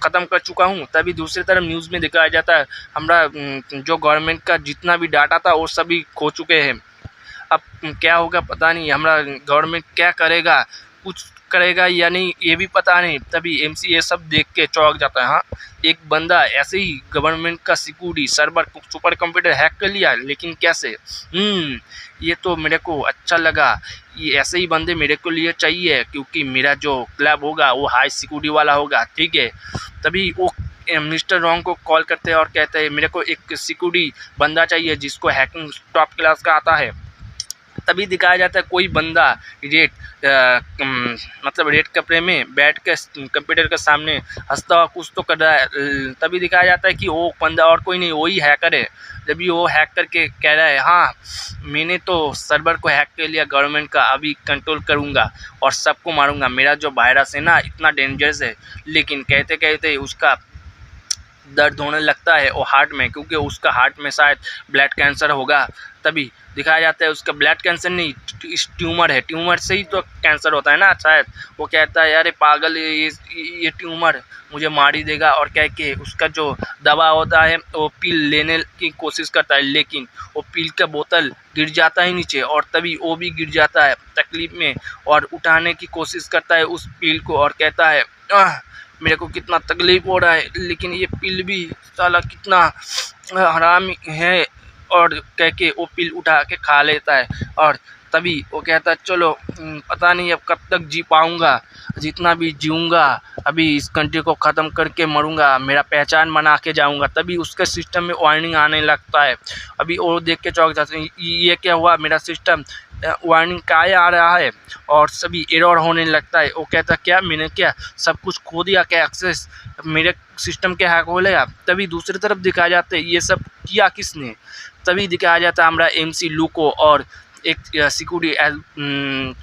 ख़त्म कर चुका हूँ। तभी दूसरी तरफ न्यूज़ में दिखाया जाता है हमारा जो गवर्नमेंट का जितना भी डाटा था वो सभी खो चुके हैं। अब क्या होगा पता नहीं, हमारा गवर्नमेंट क्या करेगा, कुछ करेगा या नहीं ये भी पता नहीं। तभी एमसी ये सब देख के चौंक जाता है। हाँ, एक बंदा ऐसे ही गवर्नमेंट का security server super computer hack कर लिया, लेकिन कैसे? ये तो मेरे को अच्छा लगा। ये ऐसे ही बंदे मेरे को लिए चाहिए, क्योंकि मेरा जो क्लब होगा वो हाई सिक्योरिटी वाला होगा, ठीक है। तभी वो मिस्टर रॉन्ग को कॉल करते हैं और कहते हैं मेरे को एक सिक्योरिटी बंदा चाहिए जिसको हैकिंग टॉप क्लास का आता है। तभी दिखाया जाता है कोई बंदा मतलब रेड कपड़े में बैठ के कंप्यूटर के सामने हंसता हुआ कुछ तो कर रहा है। तभी दिखाया जाता है कि वो बंदा और कोई नहीं, वही हैकर है। जब भी वो हैक करके कह रहा है हाँ मैंने तो सर्वर को हैक कर लिया गवर्नमेंट का, अभी कंट्रोल करूँगा और सबको मारूँगा, मेरा जो वायरस है ना इतना डेंजरस है। लेकिन कहते कहते उसका दर्द होने लगता है वो हार्ट में, क्योंकि उसका हार्ट में शायद ब्लड कैंसर होगा। तभी दिखाया जाता है उसका ब्लड कैंसर नहीं, ट्यूमर है, ट्यूमर से ही तो कैंसर होता है ना शायद। वो कहता है अरे पागल ये ट्यूमर मुझे मार ही देगा, और कह के उसका जो दवा होता है वो पील लेने की कोशिश करता है, लेकिन वो पील का बोतल गिर जाता है नीचे और तभी वो भी गिर जाता है तकलीफ में, और उठाने की कोशिश करता है उस पील को और कहता है मेरे को कितना तकलीफ़ हो रहा है, लेकिन ये पिल भी साला कितना हरामी है, और कह के वो पिल उठा के खा लेता है। और तभी वो कहता है चलो पता नहीं अब कब तक जी पाऊँगा, जितना भी जीऊँगा अभी इस कंट्री को ख़त्म करके मरूँगा, मेरा पहचान बना के जाऊँगा। तभी उसके सिस्टम में वार्निंग आने लगता है। अभी वो देख के चौंक जाते हैं ये क्या हुआ, मेरा सिस्टम वार्निंग काहे आ रहा है, और सभी एरर होने लगता है। वो कहता क्या मैंने क्या सब कुछ खो दिया क्या, एक्सेस मेरे सिस्टम के हैक हो गया। तभी दूसरी तरफ दिखाया जाता है ये सब किया किसने। तभी दिखाया जाता है हमारा एमसी लूको और एक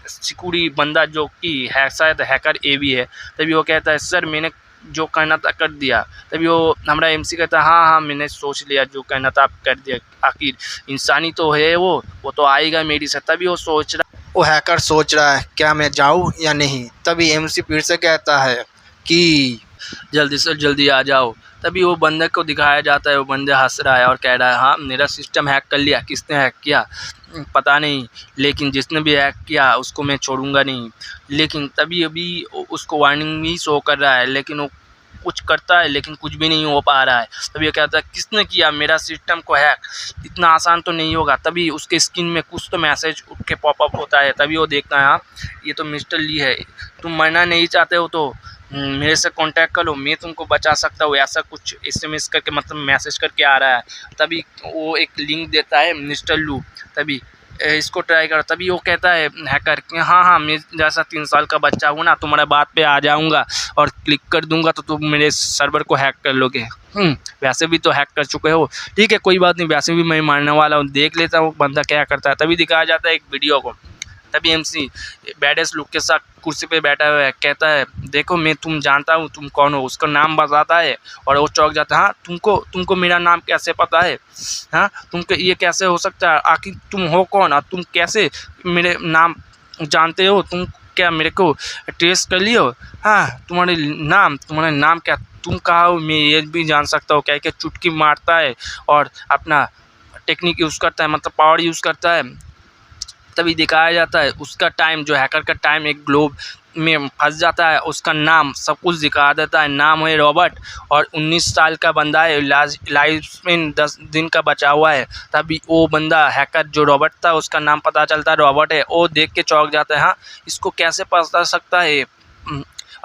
सिक्योरिटी बंदा जो कि है शायद हैकर ए भी है। तभी वो कहता है सर मैंने जो करना था कर दिया। तभी वो हमारा एमसी कहता है हाँ मैंने सोच लिया जो कहना था आप कर दिया, आखिर इंसानी तो है वो तो आएगा मेरी से। तभी वो सोच रहा वो हैकर सोच रहा है क्या मैं जाऊं या नहीं। तभी एमसी फिर से कहता है कि जल्दी से जल्दी आ जाओ। तभी वो बंदे को दिखाया जाता है, वो बंदे हंस रहा है और कह रहा है हाँ मेरा सिस्टम हैक कर लिया। किसने हैक किया पता नहीं, लेकिन जिसने भी हैक किया उसको मैं छोड़ूंगा नहीं। लेकिन तभी अभी उसको वार्निंग भी शो कर रहा है, लेकिन वो कुछ करता है लेकिन कुछ भी नहीं हो पा रहा है। तभी ये कहता है किसने किया मेरा सिस्टम को हैक, इतना आसान तो नहीं होगा। तभी उसके स्क्रीन में कुछ तो मैसेज उठ के पॉपअप होता है। तभी वो देखता है हाँ ये तो मिस्टर ली है, तुम मरना नहीं चाहते हो तो मेरे से कांटेक्ट करो, मैं तुमको बचा सकता हूँ, ऐसा कुछ एसएमएस करके मतलब मैसेज करके आ रहा है। तभी वो एक लिंक देता है मिस्टर लू, तभी इसको ट्राई करो। तभी वो कहता है हैकर कि हाँ मैं जैसा 3 साल का बच्चा हूँ ना, तुम्हारे बात पे आ जाऊँगा और क्लिक कर दूँगा तो तुम मेरे सर्वर को हैक कर लोगे। वैसे भी तो हैक कर चुके हो, ठीक है कोई बात नहीं, वैसे भी मैं मारने वाला हूँ, देख लेता हूँ बंदा क्या करता है। तभी दिखाया जाता है एक वीडियो को। तभी एमसी बैडेस लुक के साथ कुर्सी पे बैठा हुआ है, कहता है देखो मैं तुम जानता हूँ तुम कौन हो। उसका नाम बताता है और वो चौंक जाता है हाँ तुमको मेरा नाम कैसे पता है, हाँ तुमको ये कैसे हो सकता है, आखिर तुम हो कौन और तुम कैसे मेरे नाम जानते हो, तुम क्या मेरे को ट्रेस कर लियो, हाँ तुम्हारा नाम क्या, तुम कहा हो मैं ये भी जान सकता हूँ। क्या क्या चुटकी मारता है और अपना टेक्निक यूज़ करता है, मतलब पावर यूज़ करता है। तभी दिखाया जाता है उसका टाइम, जो हैकर का टाइम एक ग्लोब में फंस जाता है, उसका नाम सब कुछ दिखा देता है। नाम है रॉबर्ट और 19 साल का बंदा है, लाइफ स्पेन 10 दिन का बचा हुआ है। तभी वो बंदा हैकर जो रॉबर्ट था उसका नाम पता चलता है रॉबर्ट है। वो देख के चौंक जाता है हाँ इसको कैसे पता सकता है,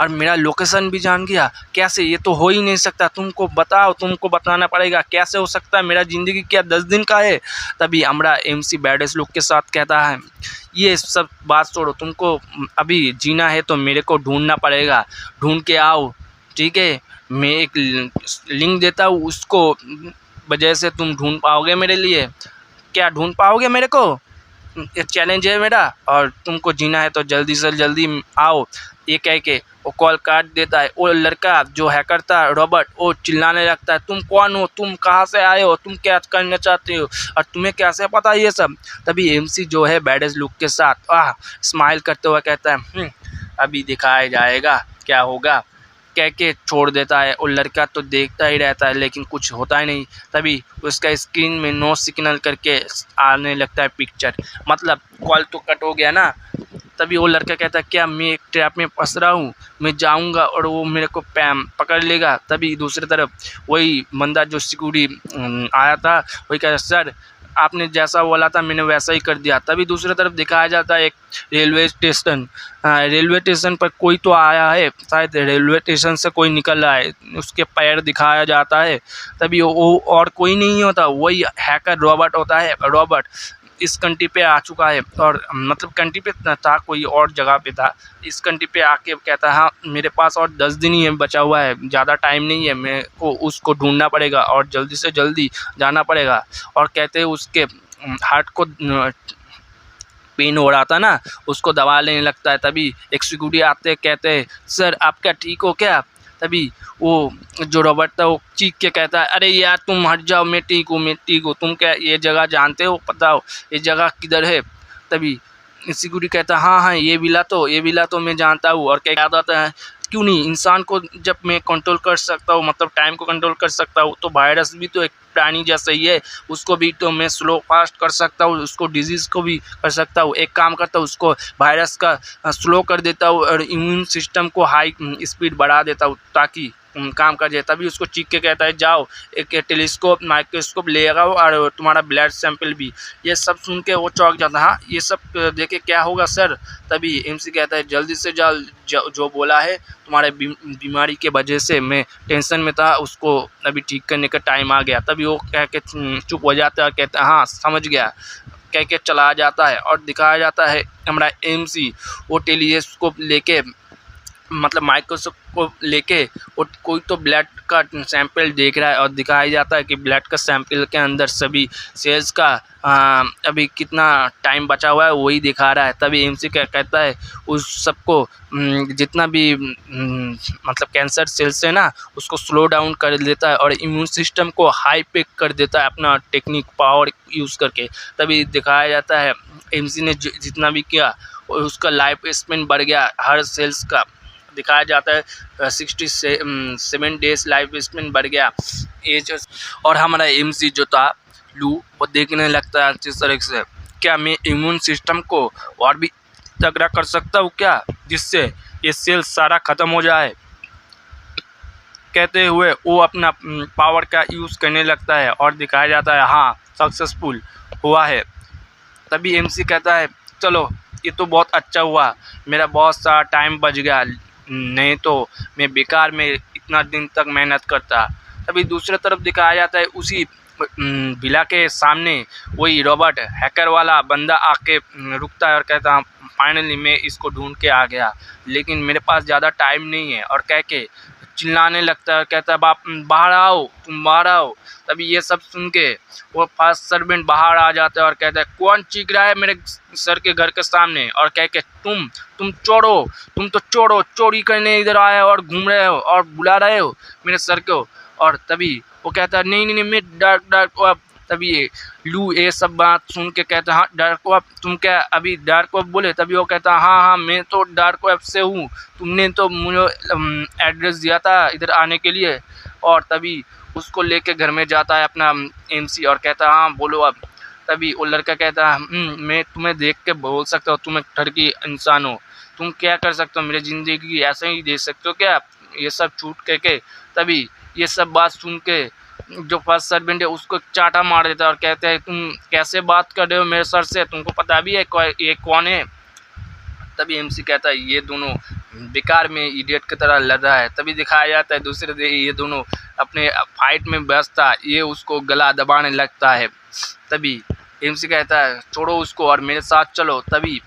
और मेरा लोकेशन भी जान गया, कैसे, ये तो हो ही नहीं सकता, तुमको बताओ, तुमको बताना पड़ेगा कैसे हो सकता है, मेरा ज़िंदगी क्या 10 दिन का है। तभी हमारा एमसी बैडेस लुक के साथ कहता है ये सब बात छोड़ो, तुमको अभी जीना है तो मेरे को ढूंढना पड़ेगा, ढूंढ के आओ, ठीक है मैं एक लिंक देता हूँ, उसको वजह से तुम ढूंढ पाओगे मेरे लिए। क्या ढूंढ पाओगे मेरे को? ये चैलेंज है मेरा और तुमको जीना है तो जल्दी से जल्दी आओ, ये कह के वो कॉल काट देता है। वो लड़का जो हैकर था रॉबर्ट, वो चिल्लाने लगता है, तुम कौन हो, तुम कहाँ से आए हो, तुम क्या करना चाहते हो और तुम्हें कैसे पता ये सब। तभी एमसी जो है बैडेज लुक के साथ स्माइल करते हुए कहता है अभी दिखाया जाएगा क्या होगा, कह के छोड़ देता है। और लड़का तो देखता ही रहता है लेकिन कुछ होता ही नहीं। तभी उसका स्क्रीन में नो सिग्नल करके आने लगता है पिक्चर, मतलब कॉल तो कट हो गया ना। तभी वो लड़का कहता है क्या मैं एक ट्रैप में फंस रहा हूँ, मैं जाऊँगा और वो मेरे को पकड़ लेगा। तभी दूसरी तरफ वही बंदा जो सिक्योरिटी आया था वही कहता सर आपने जैसा बोला था मैंने वैसा ही कर दिया। तभी दूसरी तरफ दिखाया जाता है एक रेलवे स्टेशन। रेलवे स्टेशन पर कोई तो आया है, शायद रेलवे स्टेशन से कोई निकल रहा है, उसके पैर दिखाया जाता है। तभी वो और कोई नहीं होता, वही हैकर रॉबर्ट होता है। रॉबर्ट इस कंट्री पे आ चुका है और मतलब कंट्री पे था, कोई और जगह पे था। इस कंट्री पे आके कहता है हाँ मेरे पास और 10 दिन ही है बचा हुआ है, ज़्यादा टाइम नहीं है, मेरे को उसको ढूंढना पड़ेगा और जल्दी से जल्दी जाना पड़ेगा। और कहते हैं उसके हार्ट को पेन हो रहा था ना, उसको दवा लेने लगता है। तभी एक सिक्योरिटी आते कहते हैं सर आप क्या ठीक हो क्या। तभी वो जो रॉबर्ट था वो चीख के कहता है अरे यार तुम हट जाओ, मैं ठीक हूँ, तुम क्या ये जगह जानते हो, बताओ ये जगह किधर है। तभी सिक्योरिटी कहता है हाँ ये विला तो मैं जानता हूँ। और क्या आता है क्यों नहीं, इंसान को जब मैं कंट्रोल कर सकता हूँ, मतलब टाइम को कंट्रोल कर सकता हूँ, तो वायरस भी तो एक प्राणी जैसा ही है, उसको भी तो मैं स्लो फास्ट कर सकता हूँ, उसको डिजीज़ को भी कर सकता हूँ। एक काम करता हूँ उसको वायरस का स्लो कर देता हूँ और इम्यून सिस्टम को हाई स्पीड बढ़ा देता हूँ ताकि काम कर जाए। तभी उसको चीख के कहता है जाओ एक टेलीस्कोप माइक्रोस्कोप ले आओ और तुम्हारा ब्लड सैंपल भी। ये सब सुन के वो चौंक जाता है, हाँ ये सब देखे क्या होगा सर। तभी एमसी कहता है जल्दी से जो बोला है तुम्हारे बीमारी के वजह से मैं टेंशन में था, उसको अभी ठीक करने का टाइम आ गया। तभी वो कह के चुप हो जाता है और कहता है हाँ समझ गया, कह के चला जाता है। और दिखाया जाता है हमारा एमसी वो टेलीस्कोप लेके, मतलब माइक्रोस्कोप को लेके वो कोई तो ब्लड का सैंपल देख रहा है और दिखाया जाता है कि ब्लड का सैंपल के अंदर सभी सेल्स का अभी कितना टाइम बचा हुआ है वही दिखा रहा है। तभी एमसी क्या कहता है उस सबको जितना भी मतलब कैंसर सेल्स है ना उसको स्लो डाउन कर देता है और इम्यून सिस्टम को हाई पे कर देता है अपना टेक्निक पावर यूज़ करके। तभी दिखाया जाता है एमसी ने जितना भी किया उसका लाइफ स्पेन बढ़ गया, हर सेल्स का दिखाया जाता है 67 डेज लाइफ स्पेन बढ़ गया एज। और हमारा एमसी जो था लू वो देखने लगता है अच्छी तरह से क्या मैं इम्यून सिस्टम को और भी तगड़ा कर सकता हूँ क्या, जिससे ये सेल सारा ख़त्म हो जाए। कहते हुए वो अपना पावर का यूज़ करने लगता है और दिखाया जाता है हाँ सक्सेसफुल हुआ है। तभी एमसी कहता है चलो ये तो बहुत अच्छा हुआ, मेरा बहुत सारा टाइम बच गया, नहीं तो मैं बेकार में इतना दिन तक मेहनत करता। तभी दूसरी तरफ दिखाया जाता है उसी विला के सामने वही रॉबर्ट हैकर वाला बंदा आके रुकता है और कहता है फाइनली मैं इसको ढूंढ के आ गया, लेकिन मेरे पास ज़्यादा टाइम नहीं है। और कह के चिल्लाने लगता है, कहता है बाप बाहर आओ, तुम बाहर आओ। तभी ये सब सुन के वो फास्ट सर्वेंट बाहर आ जाता है और कहता है कौन चीख रहा है मेरे सर के घर के सामने। और कह के तुम चोरो, तुम तो चोरो, चोरी करने इधर आए हो और घूम रहे हो और बुला रहे हो मेरे सर को। और तभी वो कहता है नहीं मैं डार्क वेब। तभी लू ये सब बात सुन के कहता है हाँ डार्क वेब, तुम क्या अभी डार्क वेब बोले। तभी वो कहता है हाँ मैं तो डार्क वेब से हूँ, तुमने तो मुझे एड्रेस दिया था इधर आने के लिए। और तभी उसको लेके घर में जाता है अपना एमसी और कहता है हाँ बोलो अब। तभी वो लड़का कहता है मैं तुम्हें देख के बोल सकता हूँ तुम एक ठरकी इंसान हो, तुम क्या कर सकते हो, मेरी ज़िंदगी ऐसे ही दे सकते हो क्या, ये सब छूट के। तभी ये सब बात सुन के जो फर्स्ट सर्वेंट है उसको चाटा मार देता है और कहते हैं तुम कैसे बात कर रहे हो मेरे सर से, तुमको पता भी है ये कौन है। तभी एमसी कहता है ये दोनों बेकार में इडियट की तरह लड़ रहा है। तभी दिखाया जाता है दूसरे दिन ये दोनों अपने फाइट में व्यस्त था, ये उसको गला दबाने लगता है। तभी एमसी कहता है छोड़ो उसको और मेरे साथ चलो। तभी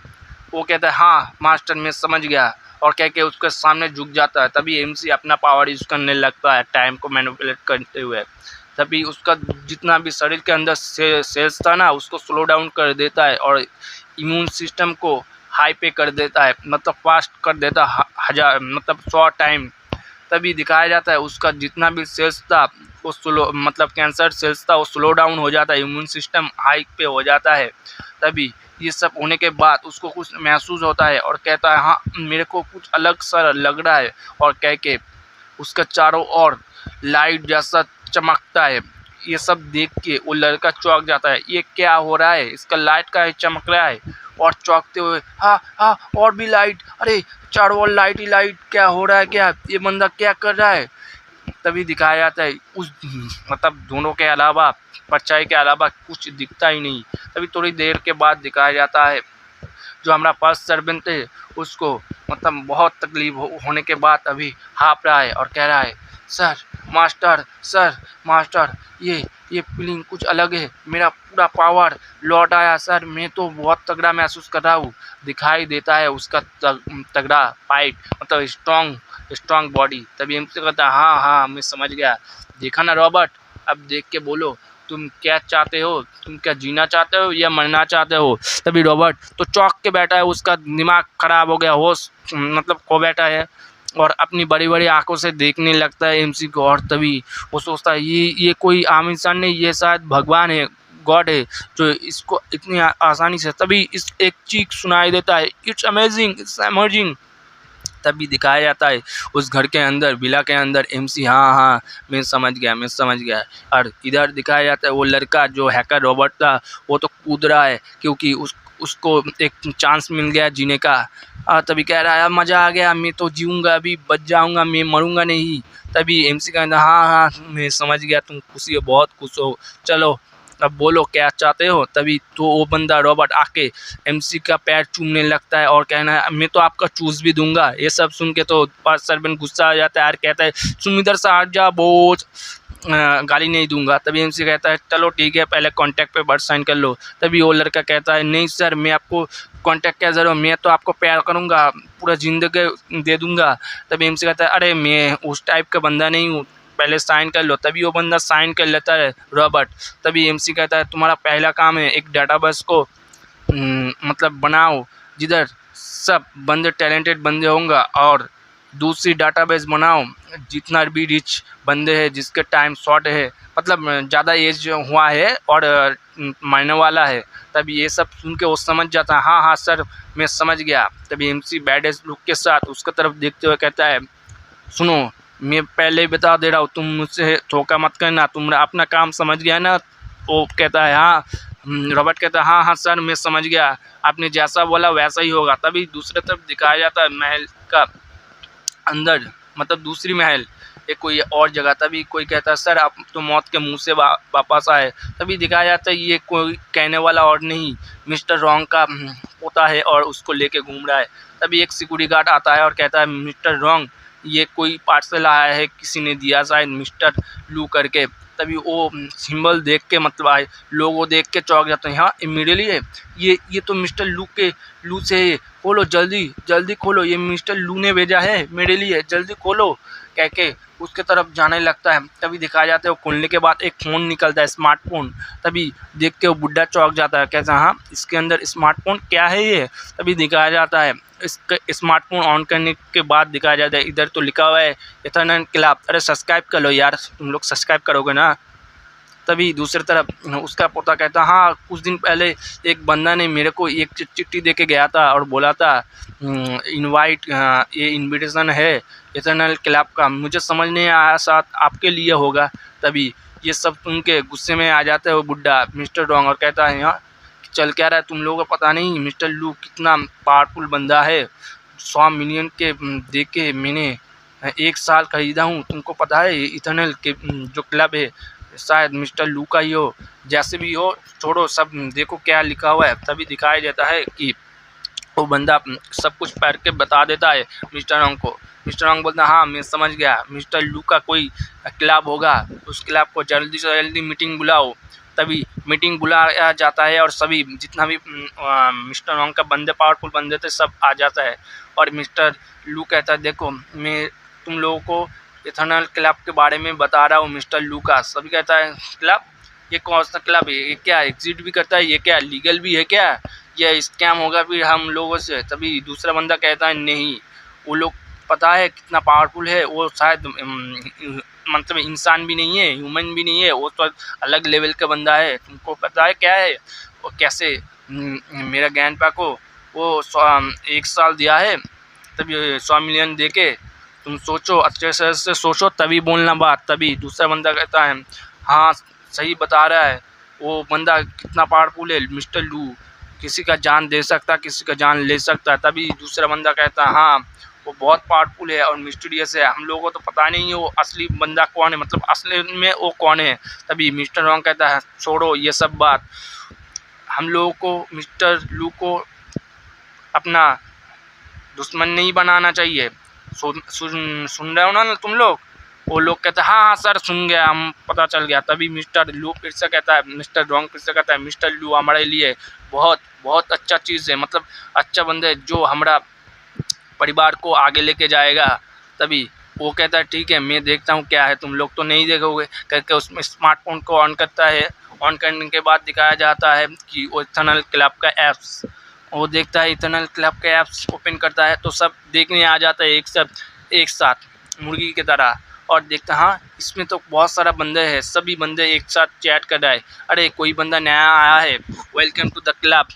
वो कहता है हाँ मास्टर मैं समझ गया और कह के उसके सामने झुक जाता है। तभी एमसी अपना पावर यूज़ करने लगता है टाइम को मैनिपुलेट करते हुए। तभी उसका जितना भी शरीर के अंदर सेल्स था ना उसको स्लो डाउन कर देता है और इम्यून सिस्टम को हाई पे कर देता है, मतलब फास्ट कर देता है, हजार मतलब 100 टाइम। तभी दिखाया जाता है उसका जितना भी सेल्स था वो स्लो, मतलब कैंसर सेल्स था वो स्लो डाउन हो जाता है, इम्यून सिस्टम हाई पे हो जाता है। तभी ये सब होने के बाद उसको कुछ महसूस होता है और कहता है हाँ मेरे को कुछ अलग सा लग रहा है, और कह के उसका चारों ओर लाइट जैसा चमकता है। ये सब देख के वो लड़का चौंक जाता है, ये क्या हो रहा है, इसका लाइट का चमक रहा है। और चौंकते हुए हाँ हाँ और भी लाइट, अरे चारों ओर लाइट ही लाइट, क्या हो रहा है, क्या ये बंदा क्या कर रहा है। तभी दिखाया जाता है उस मतलब दोनों के अलावा, परछाई के अलावा कुछ दिखता ही नहीं। तभी थोड़ी देर के बाद दिखाया जाता है जो हमारा फर्स्ट सर्वेंट थे उसको मतलब बहुत तकलीफ होने के बाद अभी हाँफ रहा है और कह रहा है सर मास्टर ये फीलिंग कुछ अलग है, मेरा पूरा पावर लौट आया सर, मैं तो बहुत तगड़ा महसूस कर रहा हूँ। दिखाई देता है उसका तगड़ा फाइट, मतलब स्ट्रॉन्ग बॉडी। तभी एमसी कहता है हाँ हाँ मैं समझ गया, देखा ना रॉबर्ट, अब देख के बोलो तुम क्या चाहते हो, तुम क्या जीना चाहते हो या मरना चाहते हो। तभी रॉबर्ट तो चौंक के बैठा है, उसका दिमाग खराब हो गया, होश मतलब खो बैठा है और अपनी बड़ी बड़ी आंखों से देखने लगता है एमसी को। और तभी वो सोचता है ये कोई आम इंसान नहीं, ये शायद भगवान है, गॉड है जो इसको इतनी आसानी से। तभी इस एक चीख सुनाई देता है, इट्स अमेजिंग, इट्स अमेजिंग। तभी दिखाया जाता है उस घर के अंदर, विला के अंदर एमसी हाँ हाँ मैं समझ गया। और इधर दिखाया जाता है वो लड़का जो हैकर रॉबर्ट था वो तो कूद रहा है क्योंकि उसको एक चांस मिल गया जीने का। तभी कह रहा है मज़ा आ गया, मैं तो जीऊँगा, अभी बच जाऊँगा, मैं मरूँगा नहीं। तभी एमसी कहता हाँ हाँ मैं समझ गया, तुम खुशी हो, बहुत खुश हो, चलो अब बोलो क्या चाहते हो। तभी तो वो बंदा रॉबर्ट आके एमसी का पैर चूमने लगता है और कहना है मैं तो आपका चूज भी दूंगा। ये सब सुन के तो सर्वेंट गुस्सा आ जाता है और कहता है तुम इधर से हट जा, बोझ गाली नहीं दूंगा। तभी एमसी कहता है चलो ठीक है पहले कॉन्टैक्ट पे बर्ड साइन कर लो। तभी वो लड़का कहता है नहीं सर मैं आपको कॉन्टैक्ट क्या ज़रूर, मैं तो आपको प्यार करूँगा, पूरा ज़िंदगी दे दूँगा। तभी एमसी कहता है अरे मैं उस टाइप का बंदा नहीं हूँ, पहले साइन कर लो। तभी वो बंदा साइन कर लेता है रॉबर्ट। तभी एमसी कहता है तुम्हारा पहला काम है एक डाटाबेस को मतलब बनाओ जिधर सब बंदे टैलेंटेड बंदे होंगे, और दूसरी डाटाबेस बनाओ जितना भी रिच बंदे हैं जिसके टाइम शॉर्ट है, मतलब ज़्यादा एज हुआ है और मरने वाला है। तभी ये सब सुन के वो समझ जाता है हाँ हाँ सर मैं समझ गया। तभी एमसी बैड एज लुक के साथ उसकी तरफ देखते हुए कहता है सुनो मैं पहले ही बता दे रहा हूँ तुम मुझसे धोखा मत करना, तुम अपना काम समझ गया ना। वो कहता है हाँ, रॉबर्ट कहता है हाँ हाँ सर मैं समझ गया, आपने जैसा बोला वैसा ही होगा। तभी दूसरी तरफ दिखाया जाता है महल का अंदर, मतलब दूसरी महल एक कोई और जगह। तभी कोई कहता है सर आप तो मौत के मुंह से वापस आए। तभी दिखाया जाता है ये कोई कहने वाला और नहीं मिस्टर रॉन्ग का पोता है और उसको लेके घूम रहा है। तभी एक सिक्योरिटी गार्ड आता है और कहता है मिस्टर रॉन्ग ये कोई पार्सल आया है, किसी ने दिया शायद मिस्टर लू करके। तभी वो सिंबल देख के मतलब आए लोग वो देख के चौंक जाते हैं, हाँ इमीडिएटली है ये तो मिस्टर लू से है, खोलो जल्दी खोलो, ये मिस्टर लू ने भेजा है मेरे लिए, जल्दी खोलो कह के उसके तरफ जाने लगता है। तभी दिखाया जाता है वो खोलने के बाद एक फ़ोन निकलता है, स्मार्टफोन। तभी देख के वो बुढ़ा चौंक जाता है, कहता हाँ इसके अंदर स्मार्टफोन क्या है ये। तभी दिखाया जाता है इसका स्मार्टफोन ऑन करने के बाद दिखाया जाता है इधर तो लिखा हुआ है इथरनल क्लब, अरे सब्सक्राइब कर लो यार, तुम लोग सब्सक्राइब करोगे ना। तभी दूसरी तरफ उसका पोता कहता हाँ कुछ दिन पहले एक बंदा ने मेरे को एक चिट्ठी दे के गया था और बोला था इनवाइट ये इनविटेशन है इथरनल क्लब का, मुझे समझ नहीं आया साथ आपके लिए होगा। तभी ये सब सुन के गुस्से में आ जाता है वो बुढ़ा मिस्टर रॉन्ग और कहता है यहाँ चल क्या रहा है तुम लोगों को पता नहीं मिस्टर लू कितना पावरफुल बंदा है, 100 मिलियन के दे के मैंने 1 साल खरीदा हूँ, तुमको पता है इथरनल के जो क्लब है शायद मिस्टर लू का ही हो, जैसे भी हो छोड़ो सब देखो क्या लिखा हुआ है। तभी दिखाया जाता है कि वो बंदा सब कुछ पढ़ के बता देता है मिस्टर रॉन्ग को। मिस्टर रॉन्ग बोलता है हाँ मैं समझ गया, मिस्टर लू का कोई क्लब होगा, उस क्लब को जल्दी से जल्दी मीटिंग बुलाओ। तभी मीटिंग बुलाया जाता है और सभी जितना भी मिस्टर रॉन्ग का बंदे पावरफुल बंदे थे सब आ जाता है। और मिस्टर लू कहता है देखो मैं तुम लोगों को इथेनॉल क्लब के बारे में बता रहा हूँ मिस्टर लूकास। अभी कहता है क्लब, ये कौन सा क्लब है, ये क्या एग्जिट भी करता है, ये क्या लीगल भी है क्या, ये स्कैम होगा फिर हम लोगों से। तभी दूसरा बंदा कहता है नहीं, वो लोग पता है कितना पावरफुल है, वो शायद मतलब इंसान भी नहीं है, ह्यूमन भी नहीं है, वो तो अलग लेवल का बंदा है। तुमको पता है क्या है वो कैसे मेरा ग्रैंडपा को वो 1 साल दिया है, तभी 100 मिलियन दे के। तुम सोचो, अच्छे से सोचो तभी बोलना बात। तभी दूसरा बंदा कहता है हाँ सही बता रहा है, वो बंदा कितना पावरफुल है मिस्टर लू, किसी का जान दे सकता, किसी का जान ले सकता है। तभी दूसरा बंदा कहता है हाँ वो बहुत पावरफुल है और मिस्टीरियस है, हम लोगों को तो पता नहीं है वो असली बंदा कौन है, मतलब असली में वो कौन है। तभी मिस्टर रॉन्ग कहता है छोड़ो ये सब बात, हम लोगों को मिस्टर लू को अपना दुश्मन नहीं बनाना चाहिए। सुन रहे हो ना तुम लोग। वो लोग कहते हैं हाँ सर सुन गया, हम पता चल गया। तभी मिस्टर लू फिर से कहता है, मिस्टर रॉन्ग फिर से कहता है मिस्टर लू हमारे लिए बहुत बहुत अच्छा चीज़ है, मतलब अच्छा बंदा है जो हमारा परिवार को आगे लेके जाएगा। तभी वो कहता है ठीक है मैं देखता हूँ क्या है, तुम लोग तो नहीं देखोगे करके उसमें स्मार्टफोन को ऑन करता है। ऑन करने के बाद दिखाया जाता है कि वो इथेनॉल क्लब का ऐप्स, वो देखता है इथेनॉल क्लब के ऐप्स ओपन करता है तो सब देखने आ जाता है एक साथ मुर्गी की तरह। और देखता हाँ इसमें तो बहुत सारा बंदे हैं, सभी बंदे एक साथ चैट कर रहा है। अरे कोई बंदा नया आया है, welcome to the club,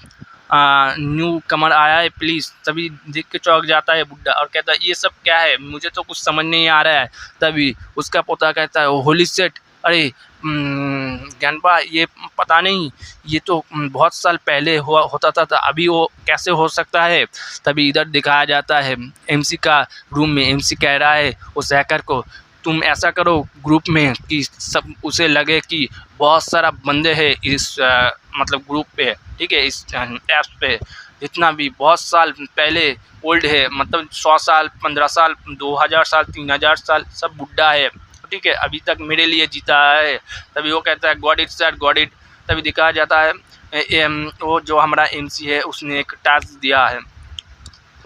newcomer आया है प्लीज़। तभी देख के चौंक जाता है बुड्ढा और कहता है ये सब क्या है, मुझे तो कुछ समझ नहीं आ रहा है। तभी उसका पोता कहता है होली सेट, अरे ज्ञानपा ये पता नहीं, ये तो बहुत साल पहले होता था अभी वो कैसे हो सकता है। तभी इधर दिखाया जाता है एमसी का रूम में, एमसी कह रहा है उस हैकर को तुम ऐसा करो ग्रुप में कि सब उसे लगे कि बहुत सारा बंदे हैं इस मतलब ग्रुप पे, ठीक है, इस ऐप्स पे, जितना भी बहुत साल पहले ओल्ड है, मतलब 100 साल 15 साल 2000 साल 3000 साल सब बुड्ढा है, ठीक है, अभी तक मेरे लिए जीता है। तभी वो कहता है God it sir God it. तभी दिखाया जाता है वो जो हमारा एमसी है उसने एक टास्क दिया है।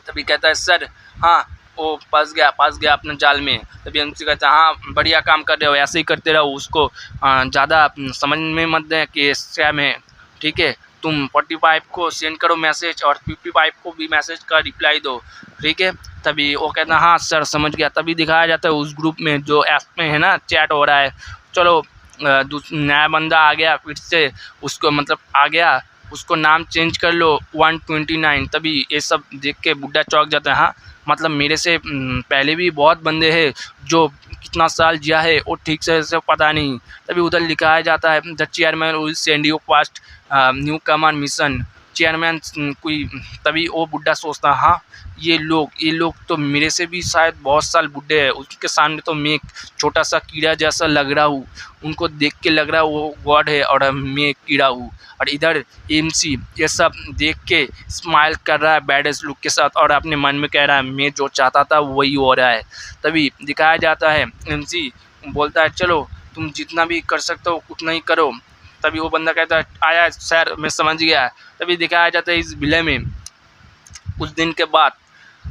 तभी कहता है सर हाँ वो फंस गया अपने जाल में। तभी एमसी कहता है हाँ बढ़िया काम कर रहे हो, ऐसे ही करते रहो, उसको ज़्यादा समझ में मत दें कि स्कैम है, ठीक है, तुम 45 को सेंड करो मैसेज और 55 को भी मैसेज का रिप्लाई दो, ठीक है। तभी वो कहता है हाँ सर समझ गया। तभी दिखाया जाता है उस ग्रुप में जो ऐप में है ना चैट हो रहा है, चलो नया बंदा आ गया फिर से, उसको मतलब आ गया, उसको नाम चेंज कर लो 129। तभी ये सब देख के बुड्ढा चौंक जाता है, हाँ मतलब मेरे से पहले भी बहुत बंदे हैं जो कितना साल जिया है वो ठीक से पता नहीं। तभी उधर लिखाया जाता है the chairman will send you past new Qamar mission chairman कोई। तभी वो बुड्ढा सोचता हाँ ये लोग तो मेरे से भी शायद बहुत साल बुड्ढे हैं, उसके सामने तो मैं एक छोटा सा कीड़ा जैसा लग रहा हूँ, उनको देख के लग रहा है वो गॉड है और मैं एक कीड़ा हूँ। और इधर एमसी ये सब देख के स्माइल कर रहा है बैडेस्ट लुक के साथ और अपने मन में कह रहा है मैं जो चाहता था वही हो रहा है। तभी दिखाया जाता है एमसी बोलता है चलो तुम जितना भी कर सकते हो उतना ही करो। तभी वो बंदा कहता है आया सर मैं समझ गया। तभी दिखाया जाता है इस विले में कुछ दिन के बाद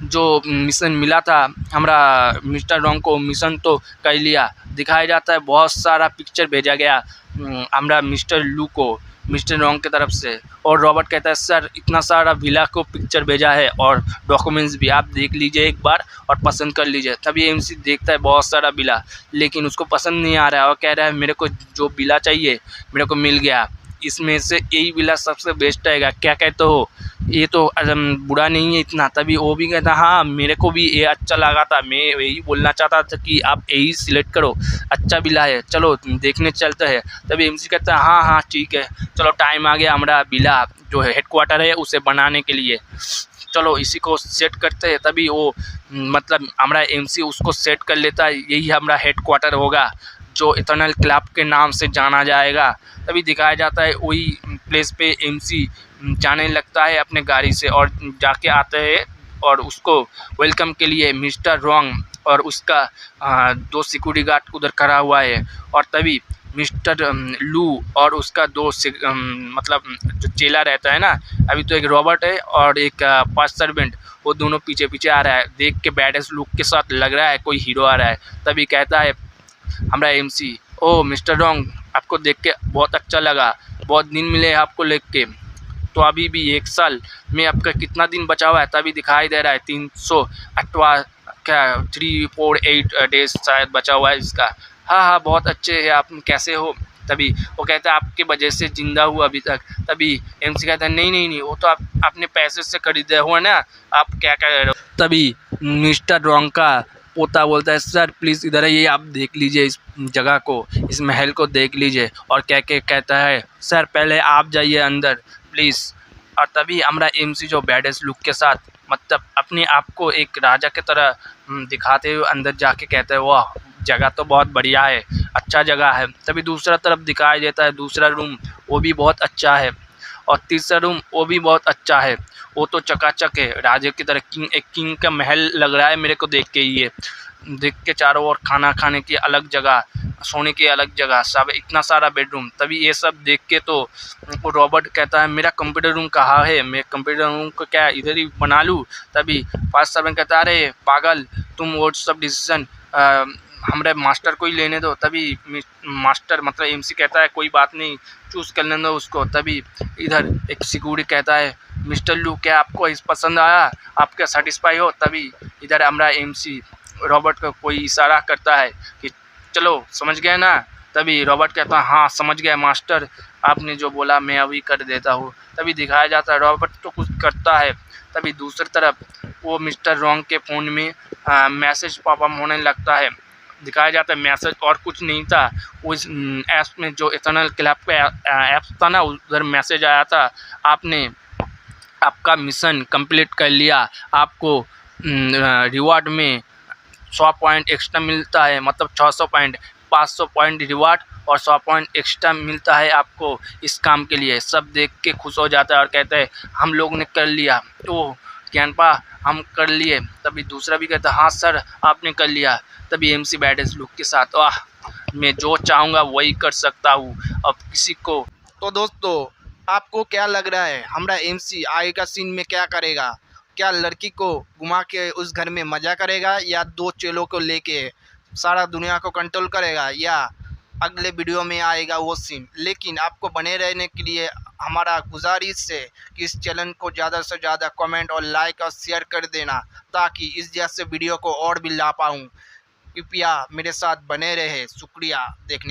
जो मिशन मिला था हमारा मिस्टर रॉन्ग को, मिशन तो कर लिया। दिखाया जाता है बहुत सारा पिक्चर भेजा गया हमारा मिस्टर लू को मिस्टर रॉन्ग की तरफ से। और रॉबर्ट कहता है सर इतना सारा विला को पिक्चर भेजा है और डॉक्यूमेंट्स भी, आप देख लीजिए एक बार और पसंद कर लीजिए। तभी एमसी देखता है बहुत सारा विला लेकिन उसको पसंद नहीं आ रहा है और कह रहा है मेरे को जो विला चाहिए मेरे को मिल गया, इसमें से यही विला सबसे बेस्ट रहेगा, क्या कहते हो, ये तो बुरा नहीं है इतना। तभी वो भी कहता हाँ मेरे को भी ये अच्छा लगा था, मैं यही बोलना चाहता था कि आप यही सिलेक्ट करो, अच्छा विला है, चलो देखने चलते हैं। तभी एमसी कहता है हाँ हाँ ठीक है चलो टाइम आ गया हमारा विला जो है हेडक्वार्टर है उसे बनाने के लिए, चलो इसी को सेट करते हैं। तभी वो मतलब हमारा एमसी उसको सेट कर लेता है, यही हमारा हेडक्वार्टर होगा जो इथेनॉल क्लब के नाम से जाना जाएगा। तभी दिखाया जाता है वही प्लेस पे एमसी जाने लगता है अपने गाड़ी से और जाके आते हैं और उसको वेलकम के लिए मिस्टर रॉन्ग और उसका 2 सिक्योरिटी गार्ड उधर खड़ा हुआ है। और तभी मिस्टर लू और उसका दोस्त मतलब जो चेला रहता है ना, अभी तो एक रॉबर्ट है और एक फर्स्ट सर्वेंट, वो दोनों पीछे पीछे आ रहा है। देख के बैडेस लुक के साथ लग रहा है कोई हीरो आ रहा है। तभी कहता है हमारा एमसी, ओ मिस्टर रॉन्ग, आपको देख के बहुत अच्छा लगा, बहुत दिन मिले आपको देख के। तो अभी भी 1 साल में आपका कितना दिन बचा हुआ है? तभी दिखाई दे रहा है 308 क्या 348 डेज शायद बचा हुआ है इसका। हाँ हाँ, बहुत अच्छे है आप, कैसे हो? तभी वो कहता है आपके वजह से जिंदा हूँ अभी तक। तभी एमसी कहता है नहीं नहीं नहीं, वो तो आप अपने पैसे से खरीदे हुआ ना, आप क्या कह रहे हो? तभी मिस्टर रॉन्ग का पोता बोलता है सर प्लीज़ इधर आइए, आप देख लीजिए इस जगह को, इस महल को देख लीजिए। और कह के कहता है सर पहले आप जाइए अंदर प्लीज़। और तभी हमारा एमसी जो बैडेस लुक के साथ मतलब अपने आप को एक राजा की तरह दिखाते हुए अंदर जाके कहते हैं वाह जगह तो बहुत बढ़िया है, अच्छा जगह है। तभी दूसरा तरफ दिखाई देता है दूसरा रूम, वो भी बहुत अच्छा है। और तीसरा रूम वो भी बहुत अच्छा है, वो तो चकाचक है, राजे की तरह एक किंग का महल लग रहा है मेरे को देख के ही। ये देख के चारों ओर खाना खाने की अलग जगह, सोने की अलग जगह, सब इतना सारा बेडरूम। तभी ये सब देख के तो रॉबर्ट कहता है मेरा कंप्यूटर रूम कहाँ है, मैं कंप्यूटर रूम को क्या इधर ही बना लूँ? तभी फास्ट सर्वेंट कहता है अरे पागल, तुम वो सब डिसीजन हमारे मास्टर को ही लेने दो। तभी मास्टर मतलब एमसी कहता है कोई बात नहीं, चूज़ कर लेने दो उसको। तभी इधर एक सिक्योरिटी कहता है मिस्टर लू क्या आपको इस पसंद आया, आप क्या सेटिस्फाई हो? तभी इधर हमारा एमसी रॉबर्ट को कोई इशारा करता है कि चलो समझ गए ना? तभी रॉबर्ट कहता है हाँ समझ गया मास्टर, आपने जो बोला मैं अभी कर देता हूँ। तभी दिखाया जाता है रॉबर्ट तो कुछ करता है। तभी दूसरी तरफ वो मिस्टर रॉन्ग के फ़ोन में मैसेज पॉपअप होने लगता है। दिखाया जाता है मैसेज और कुछ नहीं था, उस ऐप में जो इथरनल क्लब का ऐप था ना, उधर मैसेज आया था आपने आपका मिशन कंप्लीट कर लिया, आपको रिवॉर्ड में 100 पॉइंट एक्स्ट्रा मिलता है, मतलब 600 पॉइंट, 500 पॉइंट रिवॉर्ड और 100 पॉइंट एक्स्ट्रा मिलता है आपको इस काम के लिए। सब देख के खुश हो जाता है और कहते हैं हम लोग ने कर लिया। तो ज्ञानपा हम कर लिए। तभी दूसरा भी कहता है हाँ सर आपने कर लिया। तभी एमसी बैडेस लुक के साथ वाह मैं जो चाहूँगा वही कर सकता हूँ, अब किसी को। तो दोस्तों आपको क्या लग रहा है हमारा एमसी आगे का सीन में क्या करेगा? क्या लड़की को घुमा के उस घर में मज़ा करेगा या 2 चेलों को लेके सारा दुनिया को कंट्रोल करेगा, या अगले वीडियो में आएगा वो सीन? लेकिन आपको बने रहने के लिए हमारा गुजारिश है कि इस चैनल को ज़्यादा से ज़्यादा कमेंट और लाइक और शेयर कर देना, ताकि इस जैसे वीडियो को और भी ला पाऊँ। कृपया मेरे साथ बने रहे। शुक्रिया देखने।